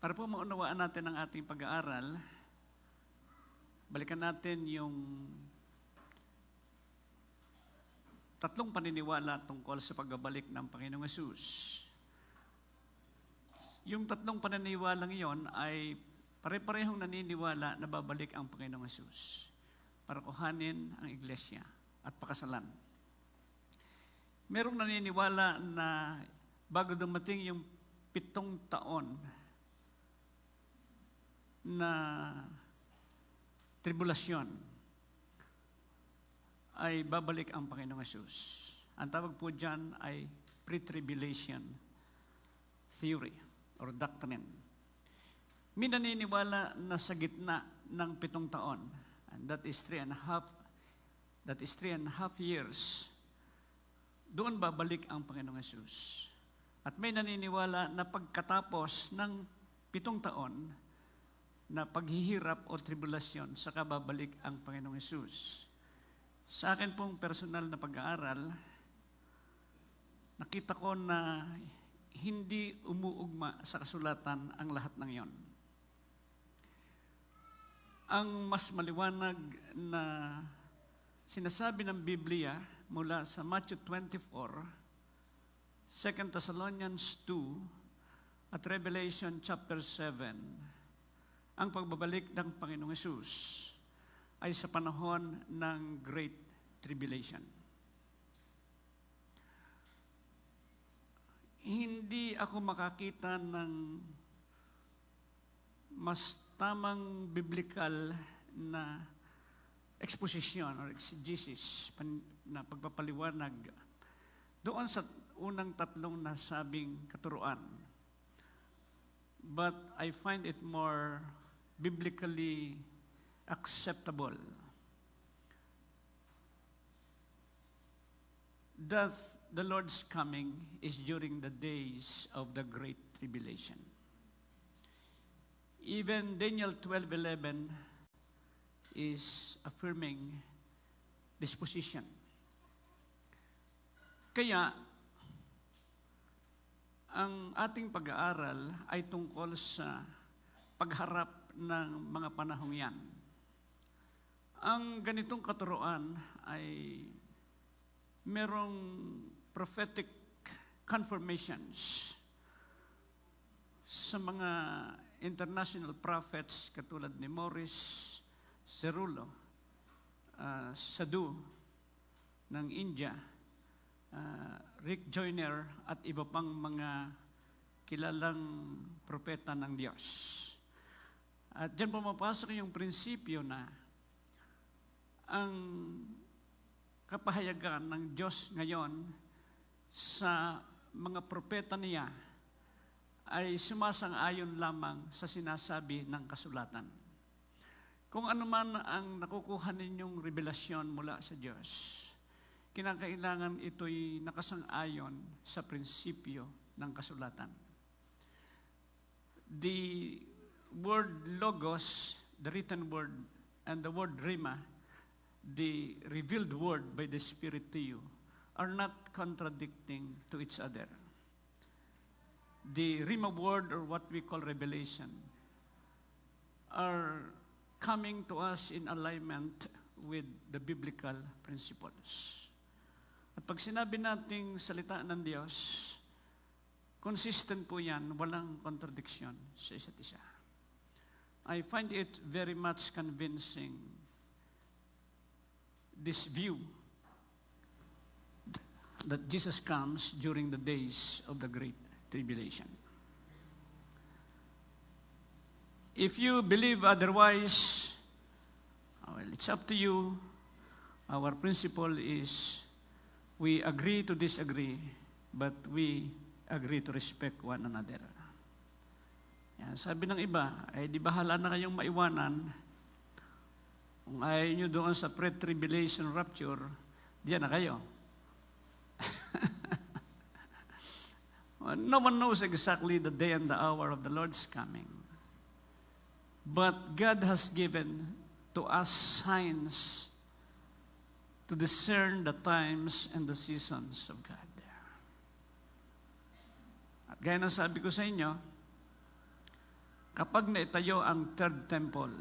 Para po maunawaan natin ang ating pag-aaral, balikan natin yung tatlong paniniwala tungkol sa pagbabalik ng Panginoong Hesus. Yung tatlong paniniwalang iyon ay pare-parehong naniniwala na babalik ang Panginoong Hesus para kuhanin ang iglesia at pakasalan. Merong naniniwala na bago dumating yung 7 taon na tribulasyon ay babalik ang Panginoong Hesus. Ang tawag po dyan ay pre-tribulation theory or doctrine. May naniniwala na sa gitna ng 7 taon, and that is 3.5 years, doon babalik ang Panginoong Hesus. At may naniniwala na pagkatapos ng 7 taon, na paghihirap o tribulasyon, saka babalik ang Panginoong Hesus. Sa akin pong personal na pag-aaral, nakita ko na hindi umuugma sa kasulatan ang lahat ng iyon. Ang mas maliwanag na sinasabi ng Biblia mula sa Matthew 24, 2 Thessalonians 2, at Revelation chapter 7, ang pagbabalik ng Panginoong Hesus ay sa panahon ng Great Tribulation. Hindi ako makakita ng mas tamang biblical na exposition or exegesis na pagpapaliwanag doon sa unang tatlong nasabing katuruan. But I find it more biblically acceptable that the Lord's coming is during the days of the Great Tribulation. Even Daniel 12:11 is affirming this position. Kaya, ang ating pag-aaral ay tungkol sa pagharap ng mga panahong yan. Ang ganitong katuruan ay merong prophetic confirmations sa mga international prophets katulad ni Maurice Cerullo, Sadhu ng India, Rick Joyner at iba pang mga kilalang propeta ng Diyos. At diyan pumapasok yung prinsipyo na ang kapahayagan ng Diyos ngayon sa mga propeta niya ay sumasang-ayon lamang sa sinasabi ng kasulatan. Kung ano man ang nakukuha ninyong revelasyon mula sa Diyos, kinakailangan ito'y nakasang-ayon sa prinsipyo ng kasulatan. The word logos, the written word, and the word rhema, the revealed word by the Spirit to you, are not contradicting to each other. The rhema word, or what we call revelation, are coming to us in alignment with the biblical principles. At pag sinabi nating salita ng Diyos, consistent po yan, walang contradiction sa isa't isa. I find it very much convincing, this view that Jesus comes during the days of the Great Tribulation. If you believe otherwise, well, it's up to you. Our principle is we agree to disagree, but we agree to respect one another. Yan, sabi ng iba, ay di bahala na kayong maiwanan. Kung ayaw nyo doon sa pre-tribulation rapture, diyan na kayo. No one knows exactly the day and the hour of the Lord's coming. But God has given to us signs to discern the times and the seasons of God. At gaya ng sabi ko sa inyo, kapag naitayo ang third temple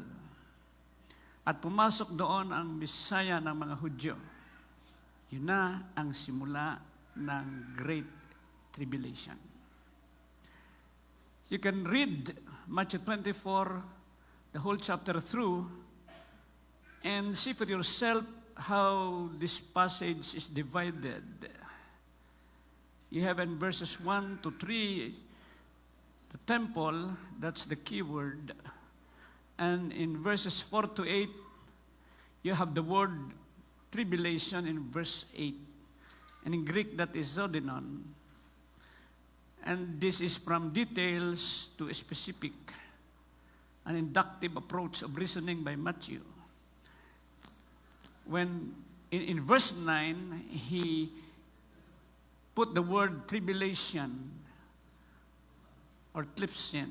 at pumasok doon ang Messiah ng mga Hudyo, yun na ang simula ng Great Tribulation. You can read Matthew 24, the whole chapter through, and see for yourself how this passage is divided. You have in verses 1 to 3, the temple, that's the key word. And in verses 4 to 8, you have the word tribulation in verse 8. And in Greek, that is zodinon. And this is from details to specific, an inductive approach of reasoning by Matthew. When in verse 9, he put the word tribulation or tlipsin,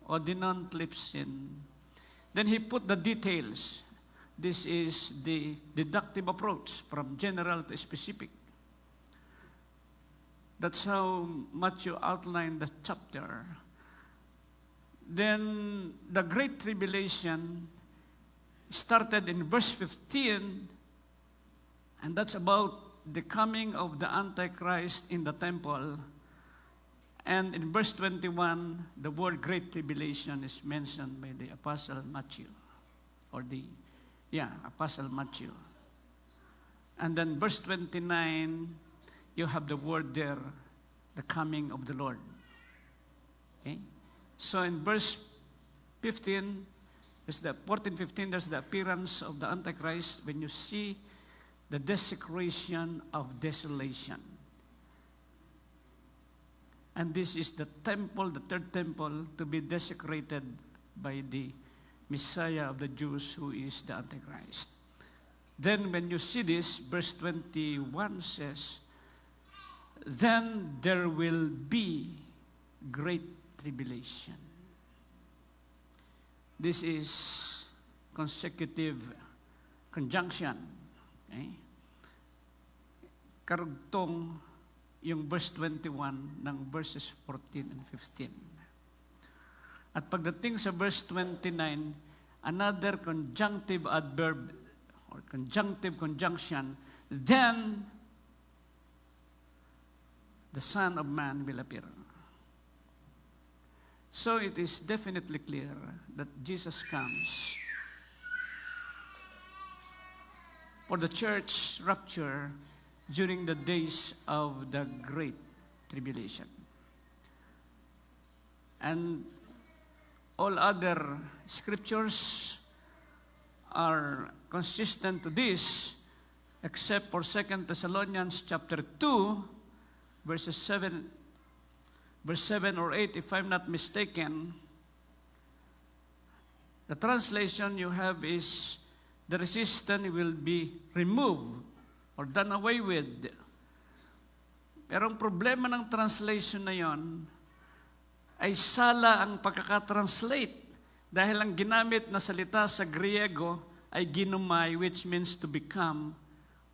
odinon tlipsin. Then he put the details. This is the deductive approach from general to specific. That's how Matthew outlined the chapter. Then the Great Tribulation started in verse 15, and that's about the coming of the Antichrist in the temple. And in verse 21, the word Great Tribulation is mentioned by the Apostle Matthew, or Apostle Matthew. And then verse 29, you have the word there, the coming of the Lord. Okay? So in verse 15, there's the 14-15, there's the appearance of the Antichrist when you see the desecration of desolation. And this is the temple, the third temple, to be desecrated by the Messiah of the Jews, who is the Antichrist. Then when you see this, verse 21 says, then there will be great tribulation. This is consecutive conjunction. Okay? Karugtong yung verse 21 ng verses 14 and 15. At pagdating sa verse 29, another conjunctive adverb or conjunctive conjunction, then the Son of Man will appear. So it is definitely clear that Jesus comes for the church rapture during the days of the Great Tribulation. And all other scriptures are consistent to this, except for 2 Thessalonians chapter 2, verse 7 or 8, if I'm not mistaken. The translation you have is, the resistance will be removed or done away with. Pero ang problema ng translation na yon ay sala ang pagkakatranslate, dahil ang ginamit na salita sa Griego ay ginomai, which means to become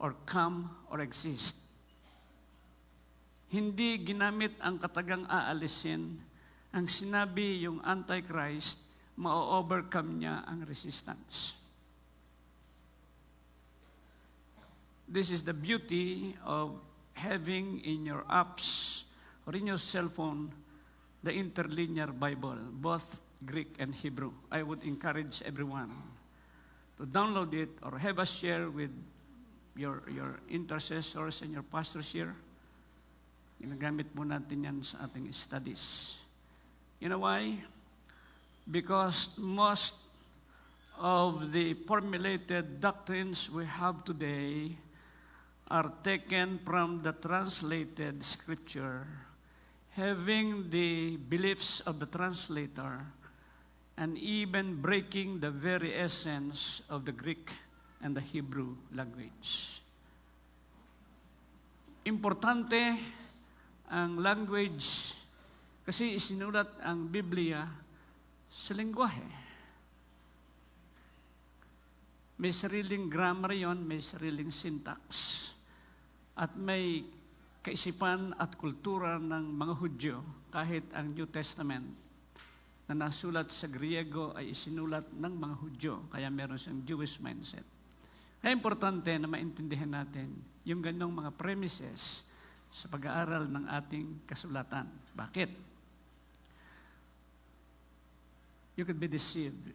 or come or exist. Hindi ginamit ang katagang aalisin. Ang sinabi yung Antichrist, ma-overcome niya ang resistance. This is the beauty of having in your apps or in your cell phone the interlinear Bible, both Greek and Hebrew. I would encourage everyone to download it or have a share with your intercessors and your pastors here. Ginagamit mo natin yan sa ating studies. You know why? Because most of the formulated doctrines we have today are taken from the translated scripture, having the beliefs of the translator, and even breaking the very essence of the Greek and the Hebrew language. Importante ang language kasi isinulat ang Biblia sa lengguwahe. May sariling grammar yon, may sariling syntax. At may kaisipan at kultura ng mga Hudyo, kahit ang New Testament na nasulat sa Griego ay isinulat ng mga Hudyo, kaya meron siyang Jewish mindset. Kaya importante na maintindihan natin yung ganyang mga premises sa pag-aaral ng ating kasulatan. Bakit? You could be deceived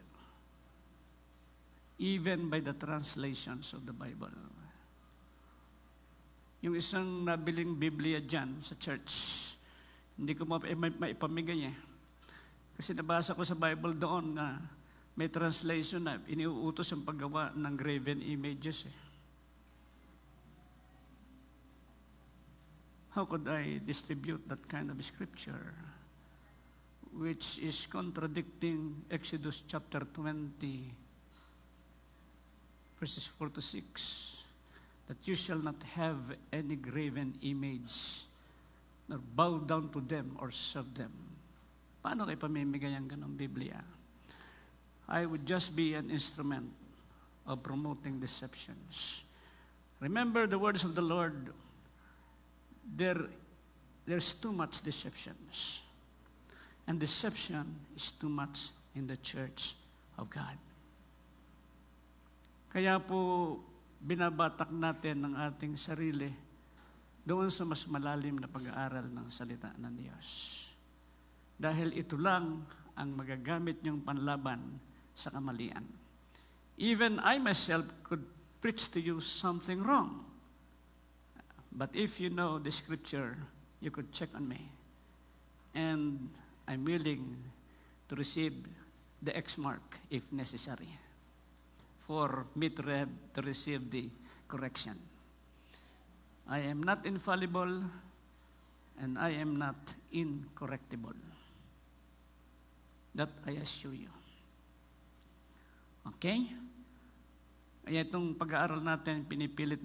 even by the translations of the Bible. Yung isang nabiling Biblia dyan sa church, hindi ko maipamigay eh. Kasi nabasa ko sa Bible doon na may translation na iniuutos ang paggawa ng graven images eh. How could I distribute that kind of scripture, which is contradicting Exodus chapter 20, verses 4 to 6, that you shall not have any graven image, nor bow down to them or serve them. Paano kayo pamimigay ang ganong Biblia? I would just be an instrument of promoting deceptions. Remember the words of the Lord. There's too much deceptions. And deception is too much in the church of God. Kaya po, binabatak natin ang ating sarili doon sa mas malalim na pag-aaral ng salita ng Diyos. Dahil ito lang ang magagamit niyong panlaban sa kamalian. Even I myself could preach to you something wrong. But if you know the scripture, you could check on me. And I'm willing to receive the X mark if necessary for me to receive the correction. I am not infallible and I am not incorrectible. That I assure you. Okay? Kaya itong pag-aaral natin, pinipilit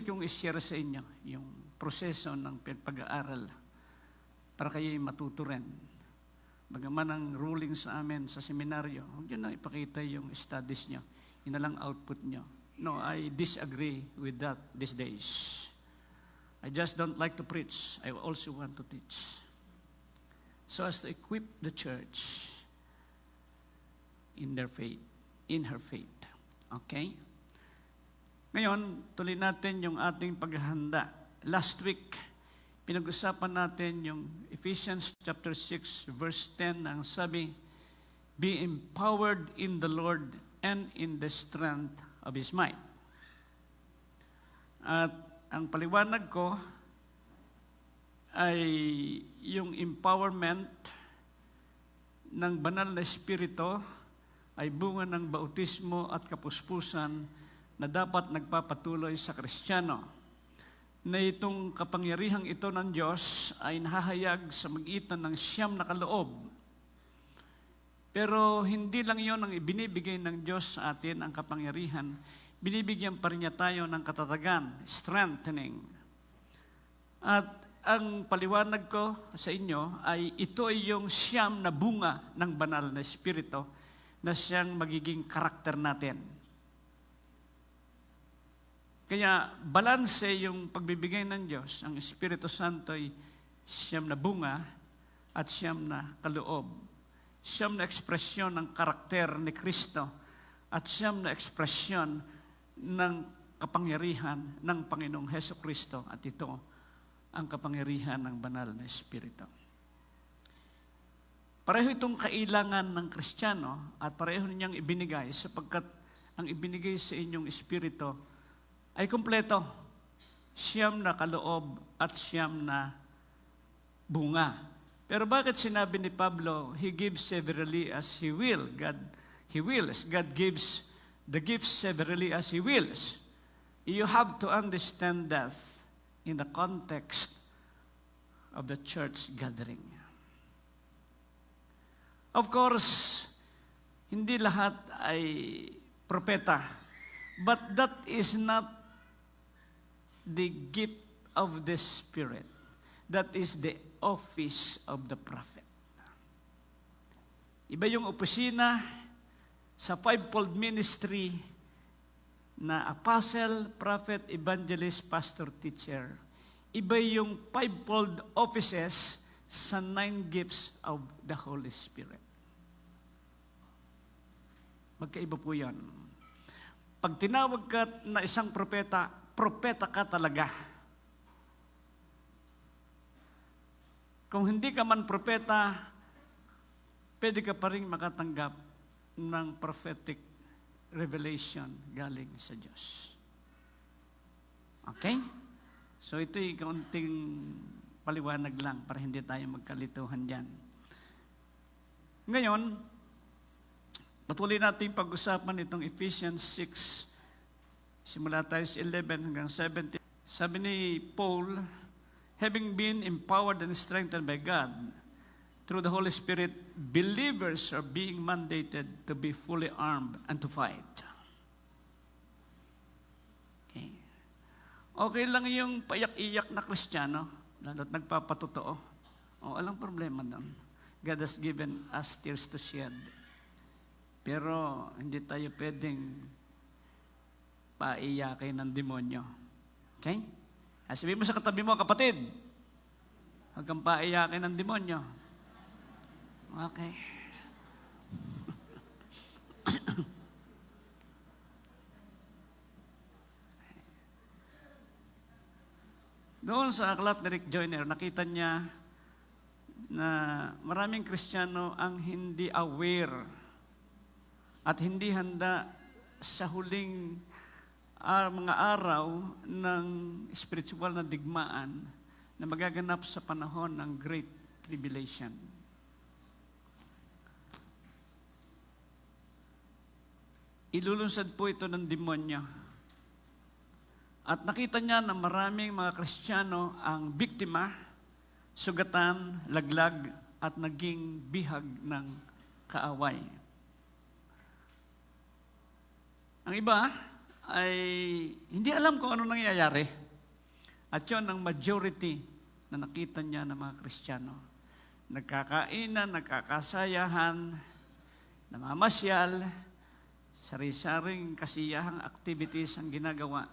kong i-share sa inyo yung proseso ng pag-aaral para kayo'y matuto rin. Bagaman ang ruling sa amin sa seminaryo, huwag nyo na ipakita yung studies nyo. Yun na lang output nyo. No, I disagree with that these days. I just don't like to preach. I also want to teach. So as to equip the church in their faith, in her faith. Okay? Ngayon, tuloy natin yung ating paghahanda. Last week, pinag-usapan natin yung Ephesians chapter 6, verse 10, ang sabi, be empowered in the Lord and in the strength of His might. At ang paliwanag ko ay yung empowerment ng banal na espiritu ay bunga ng bautismo at kapuspusan na dapat nagpapatuloy sa Kristiyano. Na itong kapangyarihang ito ng Diyos ay nahahayag sa magitan ng 9 na kaloob. Pero hindi lang yon ang ibinibigay ng Diyos sa atin, ang kapangyarihan. Binibigyan pa rin niya tayo ng katatagan, strengthening. At ang paliwanag ko sa inyo ay ito ay yung 9 na bunga ng banal na espiritu na siyang magiging karakter natin. Kaya balanse yung pagbibigay ng Diyos. Ang Espiritu Santo ay 9 na bunga at 9 na kaloob. 9 na ekspresyon ng karakter ni Kristo at 9 na ekspresyon ng kapangyarihan ng Panginoong Hesukristo. At ito ang kapangyarihan ng banal na Espiritu. Pareho itong kailangan ng Kristiyano at pareho niyang ibinigay sapagkat ang ibinigay sa inyong Espiritu ay kumpleto. 9 na kaloob at 9 na bunga. Pero bakit sinabi ni Pablo, He gives severally as He will. He wills. God gives the gifts severally as He wills. You have to understand that in the context of the church gathering. Of course, hindi lahat ay propeta. But that is not the gift of the Spirit. That is the office of the prophet. Iba yung opisina sa 5-fold ministry na apostle, prophet, evangelist, pastor, teacher. Iba yung 5-fold offices sa 9 gifts of the Holy Spirit. Magkaiba po yan. Pag tinawag ka na isang propeta, propeta ka talaga. Kung hindi ka man propeta, pwede ka pa rin makatanggap ng prophetic revelation galing sa Diyos. Okay? So ito'y kaunting paliwanag lang para hindi tayo magkalituhan dyan. Ngayon, patuloy natin pag-usapan itong Ephesians 6, simula tayo sa 11 hanggang 17. Sabi ni Paul, having been empowered and strengthened by God, through the Holy Spirit, believers are being mandated to be fully armed and to fight. Okay. Okay lang yung payak-iyak na Kristiyano, lalo't nagpapatotoo. Walang problema doon. God has given us tears to shed. Pero hindi tayo pwedeng paiyakin ng demonyo. Okay? Sabihin mo sa katabi mo, kapatid, huwag kang paiyakin ng demonyo. Okay. Doon sa aklat ni Rick Joyner, nakita niya na maraming Kristiyano ang hindi aware at hindi handa sa huling mga araw ng spiritual na digmaan na magaganap sa panahon ng Great Tribulation. Ilulunsad po ito ng demonyo. At nakita niya na maraming mga Kristiyano ang biktima, sugatan, laglag, at naging bihag ng kaaway. Ang iba ay hindi alam kung ano nangyayari. At yun ang majority na nakita niya ng mga Kristiyano. Nagkakainan, nagkakasayahan, namamasyal, sari-saring kasiyahang activities ang ginagawa.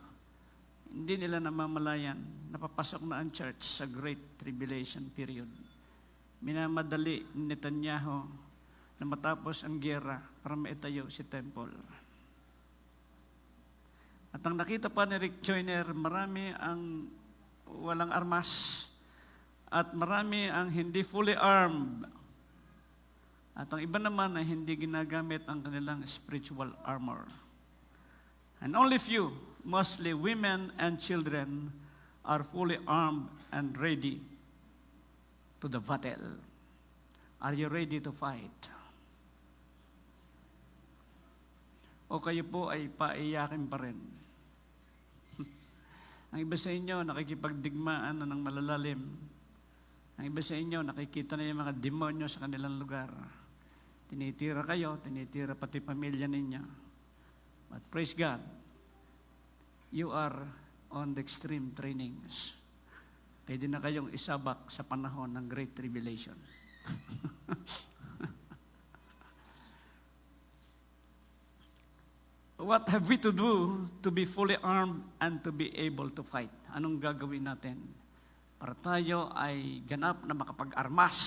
Hindi nila namamalayan, napapasok na ang church sa Great Tribulation period. Minamadali ni Netanyahu na matapos ang giyera para maitayo si temple. At ang nakita pa ni Rick Joyner, marami ang walang armas at marami ang hindi fully armed. At ang iba naman ay hindi ginagamit ang kanilang spiritual armor. And only few, mostly women and children, are fully armed and ready to the battle. Are you ready to fight? O kayo po ay paiyakin pa rin? Ang iba sa inyo, nakikipagdigmaan na ng malalalim. Ang iba sa inyo, nakikita na yung mga demonyo sa kanilang lugar. Tinitira kayo, tinitira pati pamilya ninyo. But praise God, you are on the extreme trainings. Pwede na kayong isabak sa panahon ng Great Tribulation. What have we to do to be fully armed and to be able to fight? Anong gagawin natin? Para tayo ay ganap na makapag-armas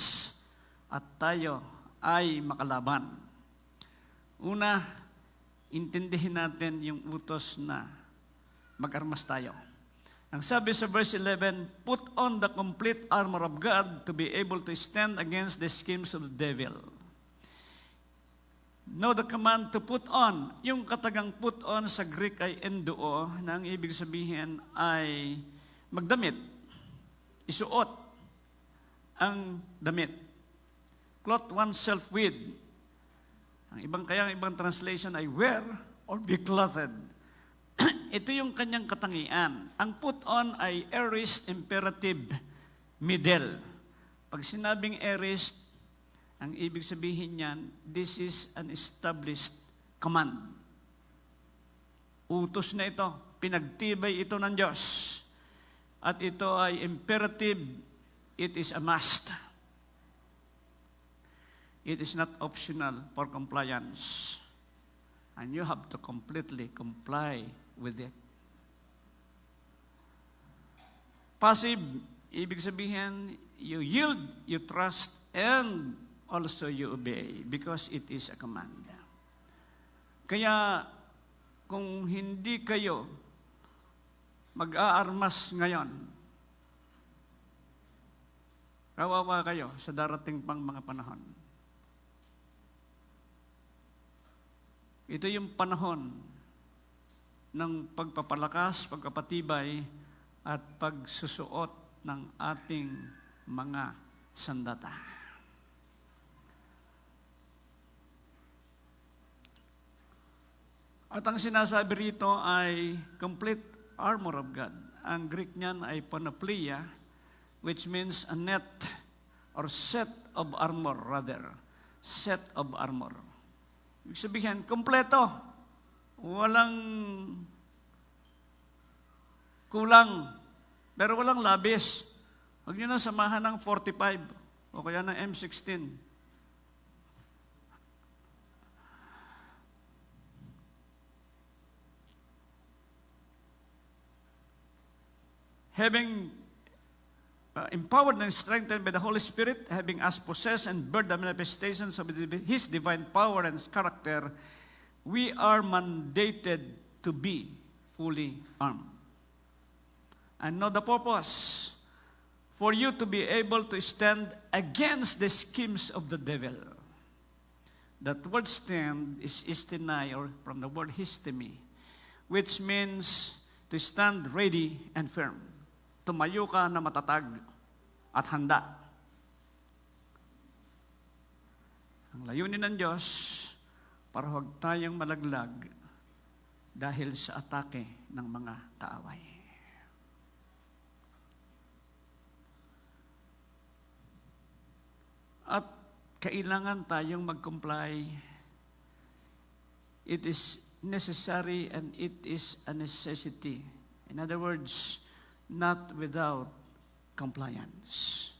at tayo ay makalaban. Una, intindihin natin yung utos na mag-armas tayo. Ang sabi sa verse 11, put on the complete armor of God to be able to stand against the schemes of the devil. Know the command to put on. Yung katagang put on sa Greek ay enduo, na ang ibig sabihin ay magdamit, isuot ang damit. Clothe oneself with. Ang ibang translation ay wear or be clothed. Ito yung kanyang katangian. Ang put on ay aorist imperative middle. Pag sinabing aorist, ang ibig sabihin niyan, this is an established command. Utos na ito, pinagtibay ito ng Diyos. At ito ay imperative, it is a must. It is not optional for compliance. And you have to completely comply with it. Passive, ibig sabihin, you yield, you trust, and also you obey because it is a command. Kaya, kung hindi kayo mag-aarmas ngayon, kawawa kayo sa darating pang mga panahon. Ito yung panahon ng pagpapalakas, pagpapatibay, at pagsusuot ng ating mga sandata. At ang sinasabi rito ay complete armor of God. Ang Greek niyan ay panoplia, which means a net or set of armor rather. Set of armor. Ibig sabihin, kompleto. Walang kulang. Pero walang labis. Huwag nyo na samahan ng 45 o kaya ng M16. Having empowered and strengthened by the Holy Spirit, having us possess and bear the manifestations of His divine power and character, we are mandated to be fully armed. And know the purpose, for you to be able to stand against the schemes of the devil. That word stand is istinai, or from the word histemi, which means to stand ready and firm. Tumayo ka na matatag at handa. Ang layunin ng Diyos para huwag tayong malaglag dahil sa atake ng mga kaaway. At kailangan tayong mag-comply. It is necessary and it is a necessity. In other words, not without compliance.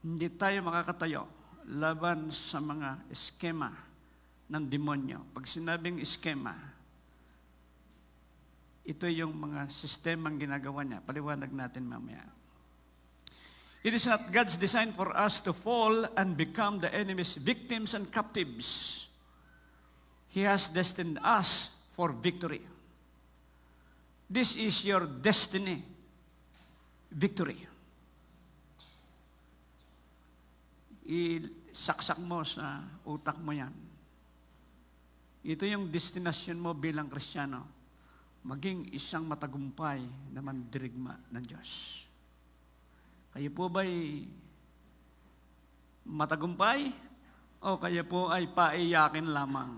Hindi tayo makakatayo laban sa mga eskema ng demonyo. Pag sinabing eskema, ito yung mga sistemang ginagawa niya. Paliwanag natin mamaya. It is not God's design for us to fall and become the enemy's victims and captives. He has destined us for victory. This is your destiny. Victory. Isaksak mo sa utak mo yan. Ito yung destinasyon mo bilang Kristiyano. Maging isang matagumpay na mandirigma ng Diyos. Kayo po ba'y matagumpay? O kayo po ay paiyakin lamang?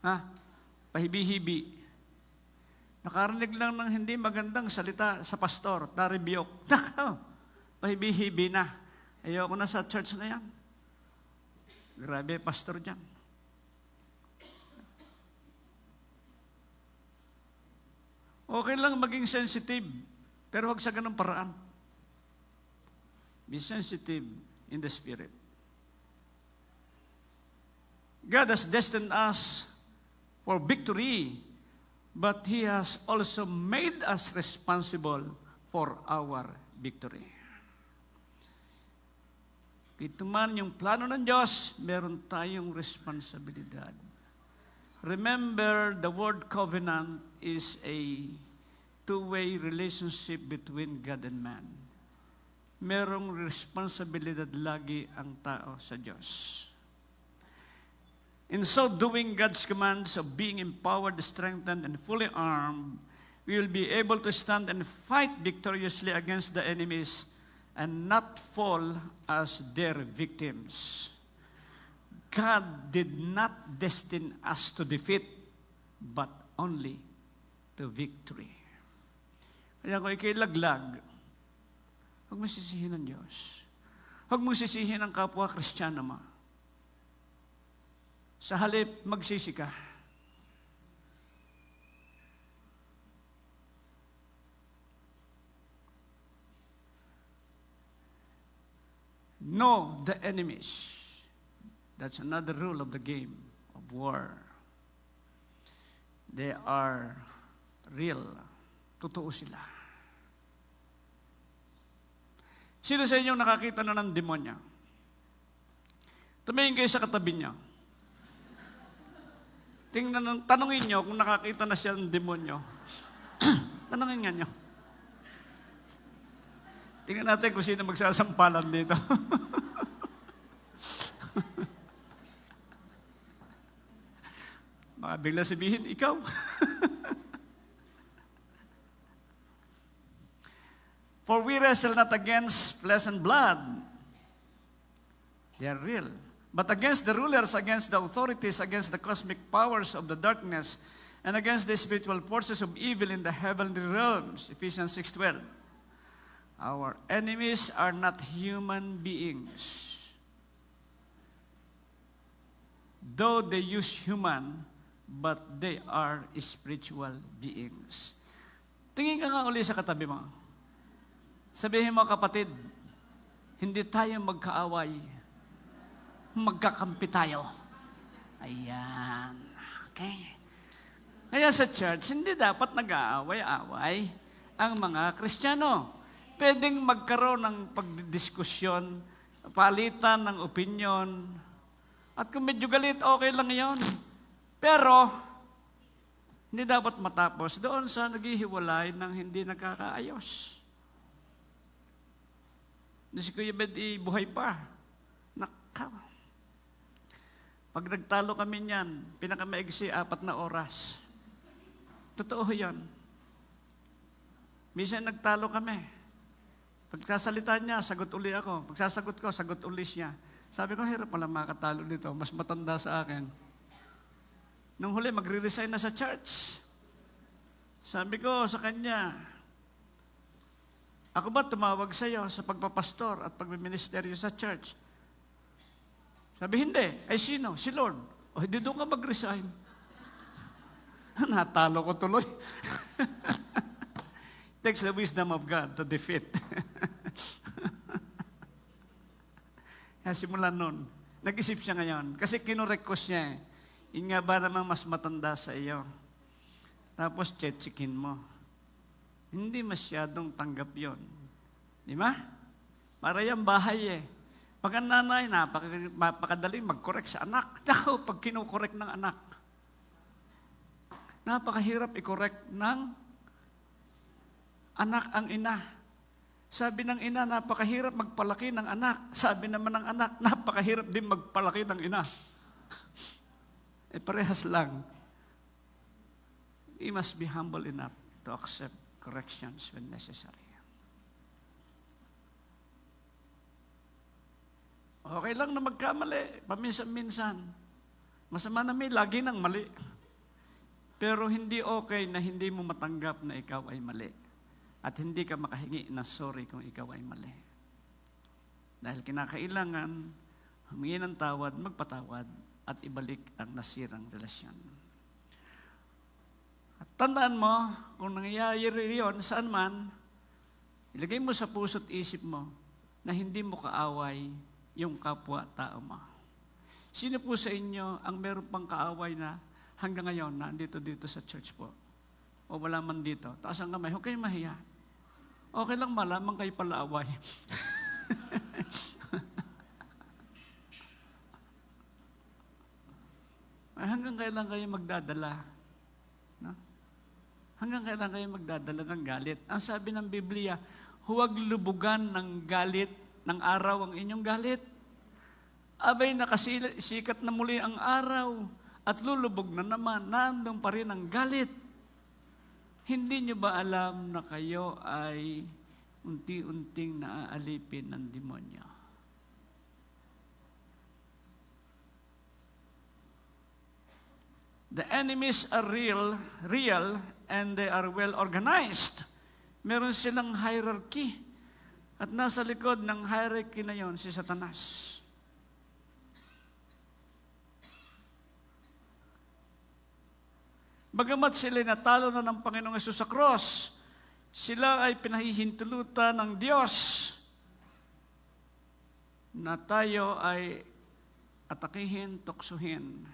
Ha? Pahibi-hibi. Nakarinig lang ng hindi magandang salita sa pastor, na-rebuke. Nakaw, pahibi-hibi na. Ayoko na sa church na yan. Grabe, pastor dyan. Okay lang maging sensitive, pero huwag sa ganung paraan. Be sensitive in the spirit. God has destined us for victory, but He has also made us responsible for our victory. Ito man yung plano ng Diyos, meron tayong responsibilidad. Remember, the word covenant is a two-way relationship between God and man. Merong responsibilidad lagi ang tao sa Diyos. In so doing, God's commands of being empowered, strengthened, and fully armed, we will be able to stand and fight victoriously against the enemies and not fall as their victims. God did not destine us to defeat, but only to victory. Kaya kung ikay laglag, huwag mo sisihin ng Diyos. Huwag mo sisihin ang kapwa Kristiyano mo. Sa halip, magsisi ka. Know the enemies. That's another rule of the game of war. They are real. Totoo sila. Sino sa inyo nakakita na ng demonyo? Tumingin kayo sa katabi niya. Tanungin niyo kung nakakita na siya ng demonyo. Tanungin nga niyo. Tingnan natin kung sino magsasampalan dito. Baka bigla sabihin, ikaw. For we wrestle not against flesh and blood. They are real. But against the rulers, against the authorities, against the cosmic powers of the darkness, and against the spiritual forces of evil in the heavenly realms. Ephesians 6:12. Our enemies are not human beings. Though they use human, but they are spiritual beings. Tingin ka nga uli sa katabi mo. Sabihin mo, kapatid, hindi tayo magkaaway. Magkakampi tayo. Ayan. Okay. Kaya sa church, hindi dapat nag-aaway-away ang mga Kristiyano. Pwedeng magkaroon ng pagdidiskusyon, palitan ng opinyon, at kung medyo galit, okay lang yon. Pero, hindi dapat matapos doon sa naghihiwalay ng hindi nakakaayos. Si Kuya Bed, buhay pa. Nakaw. Pag nagtalo kami niyan, pinakamaigsi 4 na oras. Totoo yan. Minsan nagtalo kami. Pagkasalita niya, sagot uli ako. Pagsasagot ko, sagot uli siya. Sabi ko, hirap pala makatalo dito. Mas matanda sa akin. Nung huli, magre-resign na sa church. Sabi ko sa kanya, ako ba tumawag sa iyo sa pagpapastor at pagmiministeryo sa church? Sabi, hindi. Ay sino? Si Lord. O hindi doon ka mag-resign. Natalo ko tuloy. Takes the wisdom of God to defeat. Kaya simula nun, nag-isip siya ngayon. Kasi kinurequest niya eh. Yun nga ba namang mas matanda sa iyo? Tapos chechikin mo. Hindi masyadong tanggap yon. Di ba? Para yung bahay eh. Pag ang nanay, napakadali mag-correct sa anak. Naku, pag kinukorek ng anak, napakahirap i-correct ng anak ang ina. Sabi ng ina, napakahirap magpalaki ng anak. Sabi naman ng anak, napakahirap din magpalaki ng ina. Parehas lang. We must be humble enough to accept corrections when necessary. Okay lang na magkamali, paminsan-minsan. Masama na may lagi ng mali. Pero hindi okay na hindi mo matanggap na ikaw ay mali. At hindi ka makahingi na sorry kung ikaw ay mali. Dahil kinakailangan humingi ng tawad, magpatawad, at ibalik ang nasirang relasyon. At tandaan mo, kung nangyayari yun, saan man, ilagay mo sa puso't isip mo na hindi mo kaaway yung kapwa-tao mo. Sino po sa inyo ang meron pang kaaway na hanggang ngayon na dito sa church po? O wala man dito? Taas ang kamay, huwag kayong mahiya. Okay lang malamang kayo pala away. Hanggang kailan kayo magdadala? No? Hanggang kailan kayo magdadala ng galit? Ang sabi ng Biblia, huwag lubugan ng galit ng araw ang inyong galit. Abay, nakasikat na muli ang araw at lulubog na naman, nandun pa rin ang galit. Hindi nyo ba alam na kayo ay unti-unting naaalipin ng demonyo? The enemies are real, and they are well organized. Meron silang hierarchy. At nasa likod ng hierarchy na yon si Satanas. Bagamat sila natalo na ng Panginoong Hesus sa cross, sila ay pinahihintulutan ng Diyos na tayo ay atakihin, tuksuhin,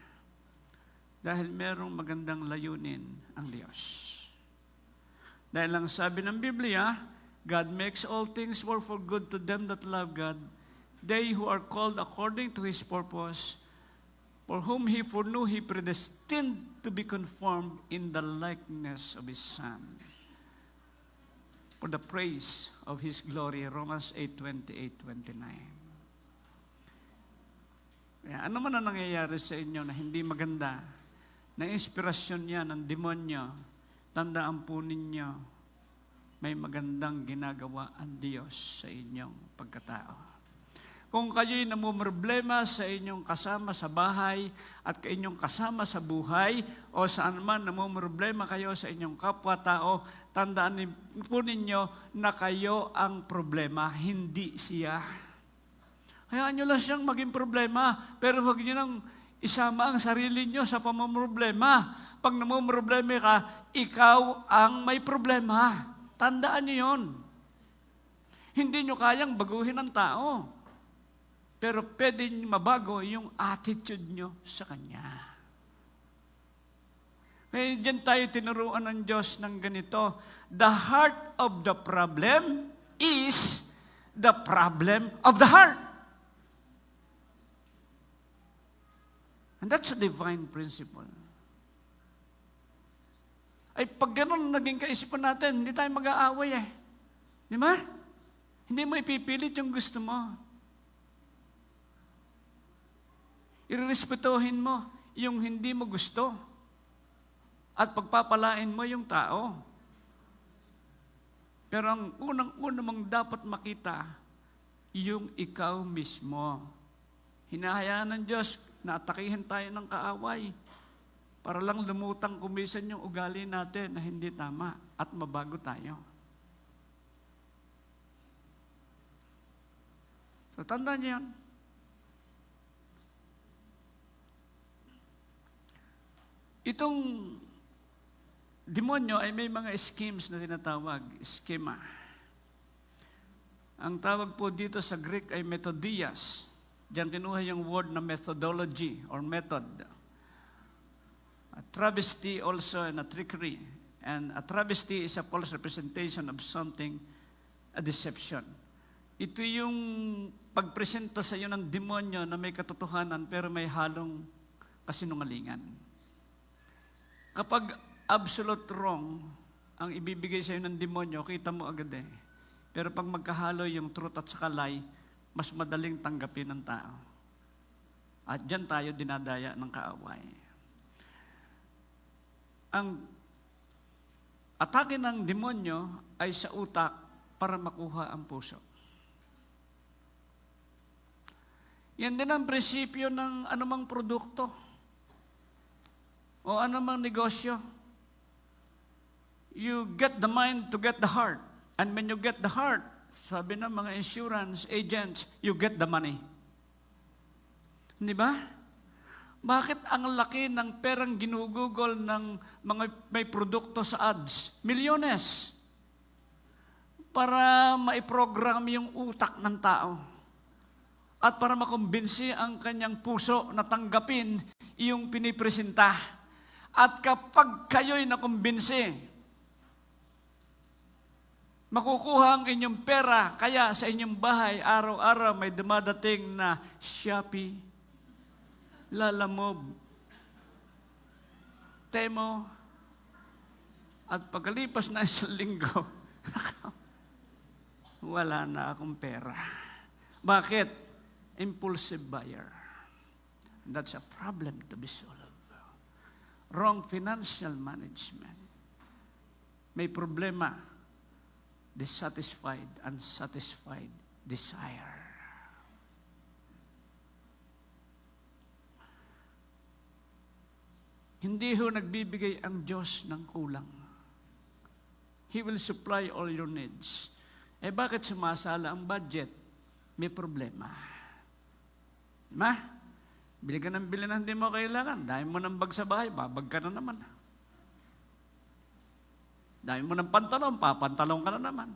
dahil merong magandang layunin ang Diyos. Dahil ang sabi ng Biblia, God makes all things work for good to them that love God, they who are called according to His purpose, for whom He foreknew, He predestined to be conformed in the likeness of His Son, for the praise of His glory. Romans 8:28-29. Kaya ano man ang nangyayari sa inyo na hindi maganda, na inspirasyon niya ng demonyo, tandaan po ninyo, may magandang ginagawa ang Diyos sa inyong pagkatao. Kung kayo'y namumroblema sa inyong kasama sa bahay at inyong kasama sa buhay o saan man namumroblema kayo sa inyong kapwa-tao, tandaan po ninyo na kayo ang problema, hindi siya. Hayaan nyo lang siyang maging problema, pero huwag nyo nang isama ang sarili nyo sa pamamroblema. Pag namumroblema ka, ikaw ang may problema. Tandaan nyo yun. Hindi nyo kayang baguhin ang tao. Pero pwede mabago yung attitude nyo sa Kanya. Kaya dyan tayo tinuruan ng Diyos ng ganito, the heart of the problem is the problem of the heart. And that's a divine principle. Ay pag ganun naging kaisipan natin, hindi tayo mag-aaway eh. Di ba? Hindi mo ipipilit yung gusto mo. Irespetuhin mo yung hindi mo gusto. At pagpapalain mo yung tao. Pero ang unang-una mong dapat makita, yung ikaw mismo. Hinahayaan ng Diyos na atakihin tayo ng kaaway para lang lumutang kumisan yung ugali natin na hindi tama at mabago tayo. So, tandaan niyo yan. Itong demonyo ay may mga schemes na tinatawag, schema. Ang tawag po dito sa Greek ay metodias. Diyan kinuha yung word na methodology or method. A travesty also and a trickery. And a travesty is a false representation of something, a deception. Ito yung pagpresenta sa iyo ng demonyo na may katotohanan pero may halong kasinungalingan. Kapag absolute wrong ang ibibigay sa iyo ng demonyo, kita mo agad eh. Pero pag magkahalo yung truth at saka lie, mas madaling tanggapin ng tao. At dyan tayo dinadaya ng kaaway. Ang atake ng demonyo ay sa utak para makuha ang puso. Yan din ang prinsipyo ng anumang produkto o anumang negosyo. You get the mind to get the heart. And when you get the heart, sabi ng mga insurance agents, you get the money. Di ba? Bakit ang laki ng perang ginugugol ng mga may produkto sa ads? Milyones. Para maiprogram yung utak ng tao. At para makumbinsi ang kanyang puso na tanggapin yung pinipresenta. At kapag kayo'y nakumbinsi, makukuha ang inyong pera, kaya sa inyong bahay, araw-araw may dumadating na Shopee, Lalamove, Temo, at pagkalipas na isang linggo, wala na akong pera. Bakit? Impulsive buyer. That's a problem to be solved. Wrong financial management. May problema. Dissatisfied, unsatisfied desire. Hindi ho nagbibigay ang Diyos ng kulang. He will supply all your needs. Eh bakit sumasala ang budget? May problema. Ma, bili ka ng bili na hindi mo kailangan. Dahil mo ng bag sa bahay, babag ka na naman. Dahil mo ng pantalon, papantalon ka na naman.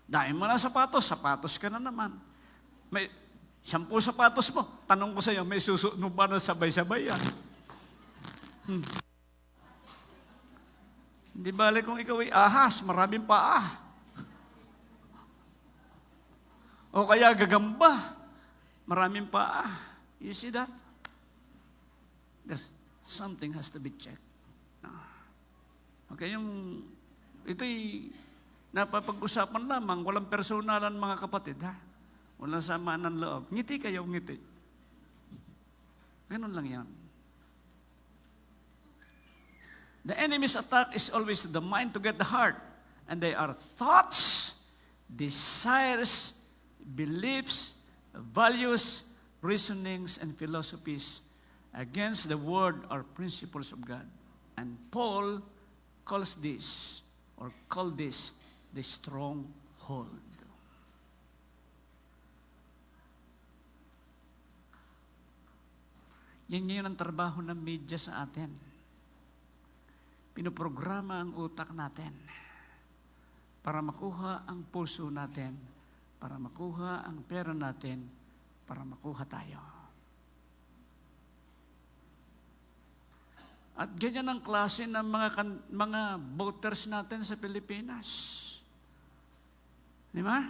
Dahil mo ng sapatos, sapatos ka na naman. May 10 sapatos mo. Tanong ko sa iyo, may susuot mo ba na sabay-sabay yan? Hindi bale kung ikaw ay ahas, maraming paa. O kaya gagamba. Maraming paa. You see that? There's something has to be checked. Okay, ito'y napapag-usapan lamang, walang personalan mga kapatid, ha? Walang samaan ng loob. Ngiti kayo, ngiti. Ganun lang yan. The enemy's attack is always the mind to get the heart. And they are thoughts, desires, beliefs, values, reasonings, and philosophies against the word or principles of God. And Paul called this the stronghold. Yan ngayon ang trabaho ng media sa atin. Pinoprograma ang utak natin para makuha ang puso natin, para makuha ang pera natin, para makuha tayo. At ganyan ang klase ng mga voters natin sa Pilipinas. Di ba?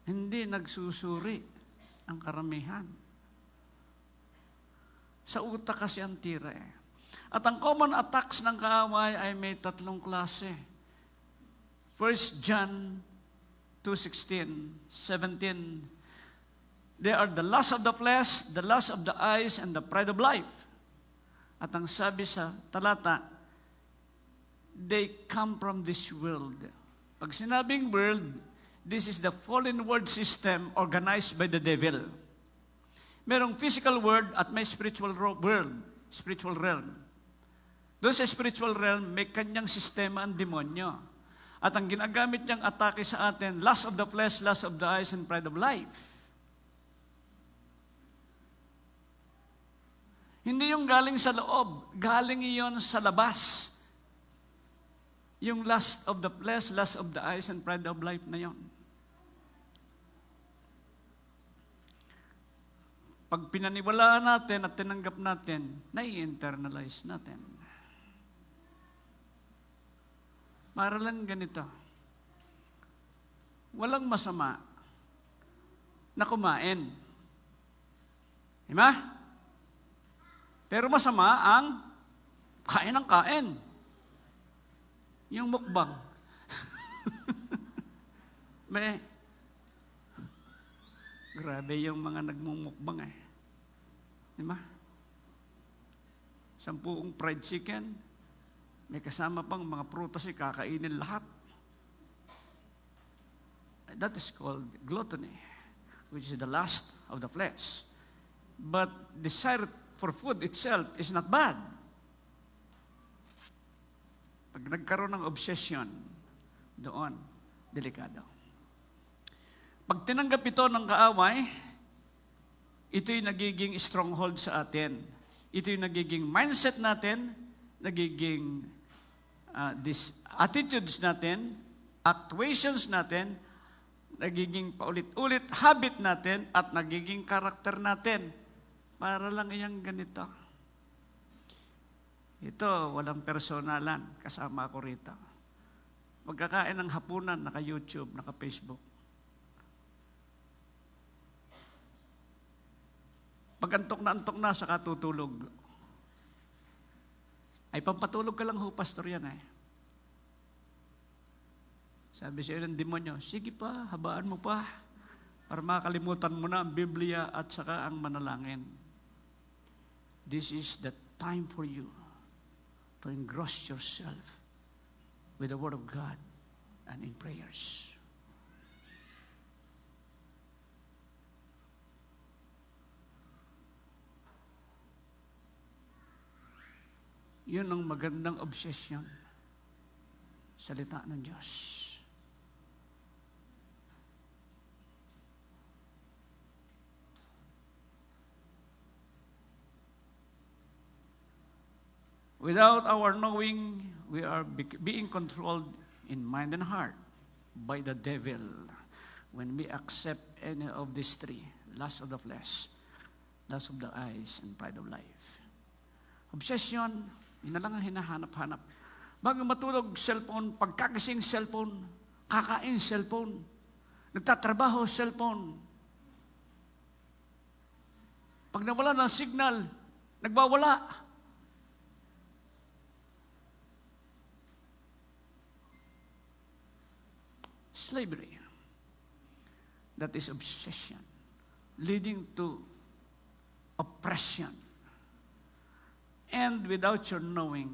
Hindi nagsusuri ang karamihan. Sa utak kasi ang tira eh. At ang common attacks ng kaaway ay may tatlong klase. 1 John 2:16, 17. They are the lust of the flesh, the lust of the eyes, and the pride of life. At ang sabi sa talata, they come from this world. Pag sinabing world, this is the fallen world system organized by the devil. Merong physical world at may spiritual world, spiritual realm. Doon sa spiritual realm, may kanyang sistema ang demonyo. At ang ginagamit niyang atake sa atin, lust of the flesh, lust of the eyes, and pride of life. Hindi yung galing sa loob, galing iyon sa labas. Yung lust of the flesh, lust of the eyes, and pride of life na yon. Pag pinaniwalaan natin at tinanggap natin, nai-internalize natin. Para lang ganito. Walang masama na kumain. Diba? Pero masama ang kain ng kain. Yung mukbang. Grabe yung mga nagmumukbang eh. Diba? 10 fried chicken, may kasama pang mga prutas kakainin lahat. That is called gluttony, which is the lust of the flesh. But desire for food itself is not bad. Pag nagkaroon ng obsession, doon, delikado. Pag tinanggap ito ng kaaway, ito'y nagiging stronghold sa atin. Ito'y nagiging mindset natin, nagiging attitudes natin, actuations natin, nagiging paulit-ulit habit natin, at nagiging karakter natin. Para lang iyang ganito. Ito, walang personalan. Kasama ako rito. Magkakain ng hapunan, naka-YouTube, naka-Facebook. Pag antok na, saka tutulog. Ay, pampatulog ka lang ho, pastor yan eh. Sabi siya ng demonyo, sige pa, habaan mo pa, para makalimutan mo na ang Biblia at saka ang manalangin. This is the time for you to engross yourself with the Word of God and in prayers. Yun ang magandang obsession. Salita ng Diyos. Without our knowing, we are being controlled in mind and heart by the devil when we accept any of these three: lust of the flesh, lust of the eyes, and pride of life. Obsession, yun na lang ang hinahanap-hanap. Bago matulog, cellphone, pagkagising cellphone, Kakain, cellphone. Nagtatrabaho, cellphone. Pag nawala ng signal, nagbawala. Slavery. That is obsession, leading to oppression. And without your knowing,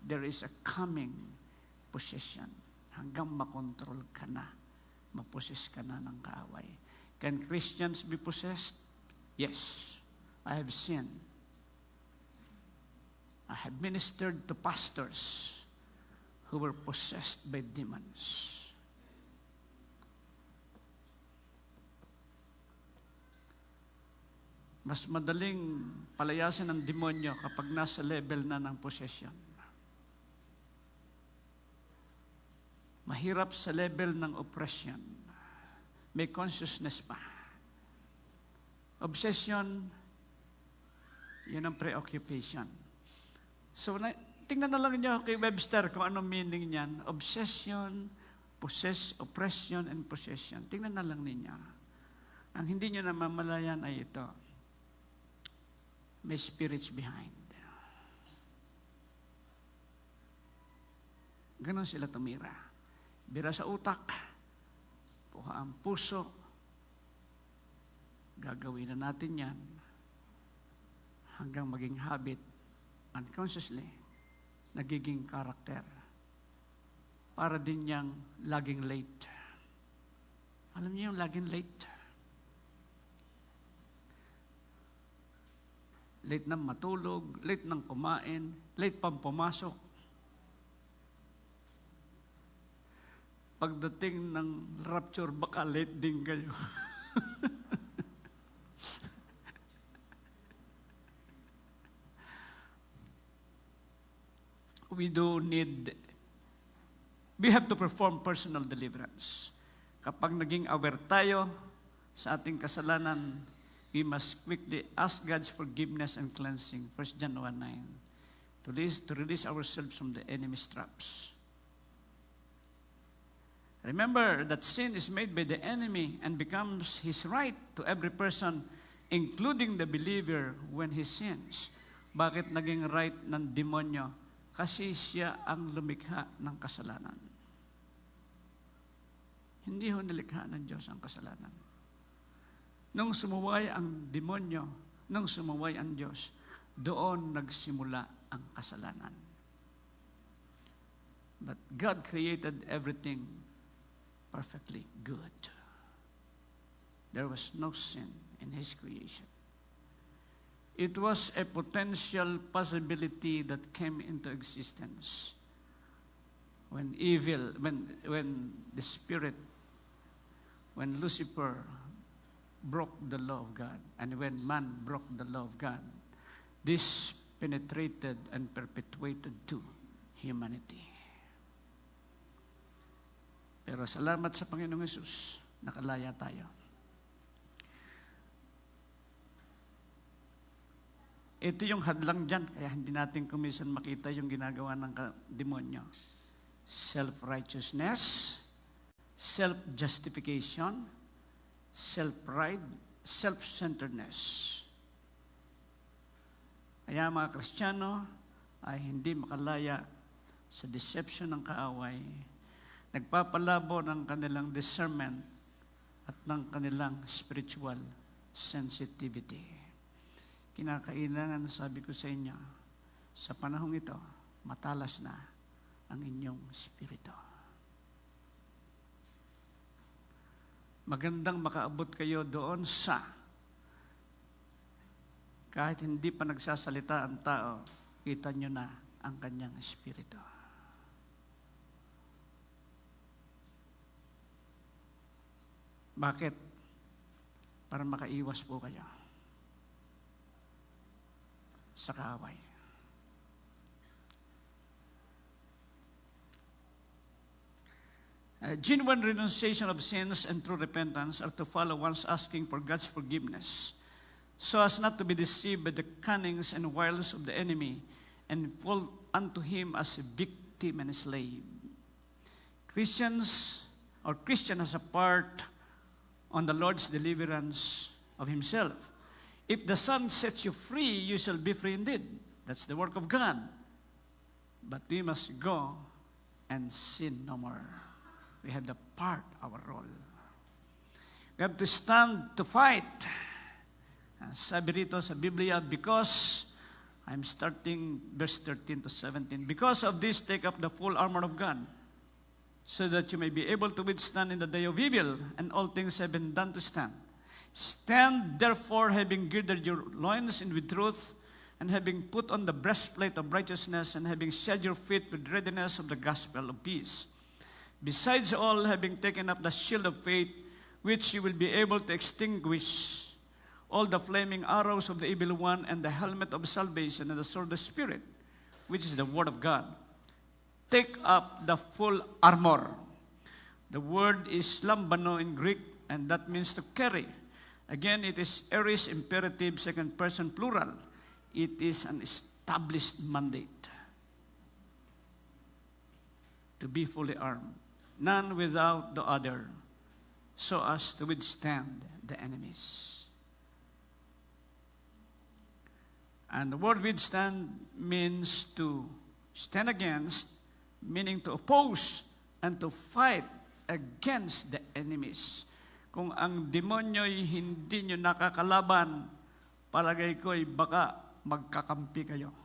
there is a coming possession. Hanggang makontrol ka na, maposes ka na ng kaaway. Can Christians be possessed? Yes. I have seen. I have ministered to pastors who were possessed by demons. Mas madaling palayasin ng demonyo kapag nasa level na ng possession. Mahirap sa level ng oppression. May consciousness pa. Obsession, yun ang preoccupation. So, tingnan na lang niyo kay Webster kung anong meaning niyan. Obsession, oppression, and possession. Tingnan na lang ninyo. Ang hindi niyo namamalayan ay ito. May spirits behind. Ganon sila tumira. Bira sa utak, kuha ang puso, gagawin na natin yan hanggang maging habit, unconsciously, nagiging karakter. Para din niyang laging late. Alam niyo yung laging late? Late nang matulog, late nang kumain, late pang pumasok. Pagdating ng rapture, baka late din kayo. We have to perform personal deliverance. Kapag naging aware tayo sa ating kasalanan, we must quickly ask God's forgiveness and cleansing. 1 John 1:9. To release ourselves from the enemy's traps. Remember that sin is made by the enemy and becomes his right to every person, including the believer, when he sins. Bakit naging right ng demonyo? Kasi siya ang lumikha ng kasalanan. Hindi ho nilikha ng Diyos ang kasalanan. Nung sumuway ang demonyo, nung sumuway ang Diyos, doon nagsimula ang kasalanan. But God created everything perfectly good. There was no sin in His creation. It was a potential possibility that came into existence when Lucifer broke the law of God, and when man broke the law of God, this penetrated and perpetuated to humanity. Pero salamat sa Panginoong Hesus, nakalaya tayo. Ito yung hadlang dyan, kaya hindi natin kumisan makita yung ginagawa ng demonyo. Self-righteousness, self-justification, self-pride, self-centeredness. Kaya mga Kristiyano ay hindi makalaya sa deception ng kaaway, nagpapalabo ng kanilang discernment at ng kanilang spiritual sensitivity. Kinakailangan, sabi ko sa inyo, sa panahong ito, matalas na ang inyong spirito. Magandang makaabot kayo doon sa kahit hindi pa nagsasalita ang tao, kita nyo na ang kanyang spirito. Bakit? Para makaiwas po kayo sa kaaway. Genuine renunciation of sins and true repentance are to follow one's asking for God's forgiveness, so as not to be deceived by the cunnings and wiles of the enemy and fall unto him as a victim and a slave. Christians or Christian has a part on the Lord's deliverance of himself. If the Son sets you free, you shall be free indeed. That's the work of God. But we must go and sin no more. We have the part, our role. We have to stand to fight. Sabi rito sa Biblia, because, I'm starting verse 13 to 17, because of this, take up the full armor of God, so that you may be able to withstand in the day of evil, and all things have been done to stand. Stand therefore, having girded your loins in with truth, and having put on the breastplate of righteousness, and having shod your feet with readiness of the gospel of peace. Besides all, having taken up the shield of faith, which you will be able to extinguish all the flaming arrows of the evil one, and the helmet of salvation, and the sword of the Spirit, which is the word of God. Take up the full armor. The word is lambano in Greek, and that means to carry. Again, it is aorist imperative, second person plural. It is an established mandate to be fully armed, none without the other, so as to withstand the enemies. And the word withstand means to stand against, meaning to oppose and to fight against the enemies. Kung ang demonyo'y hindi nyo nakakalaban, palagay ko'y baka magkakampi kayo.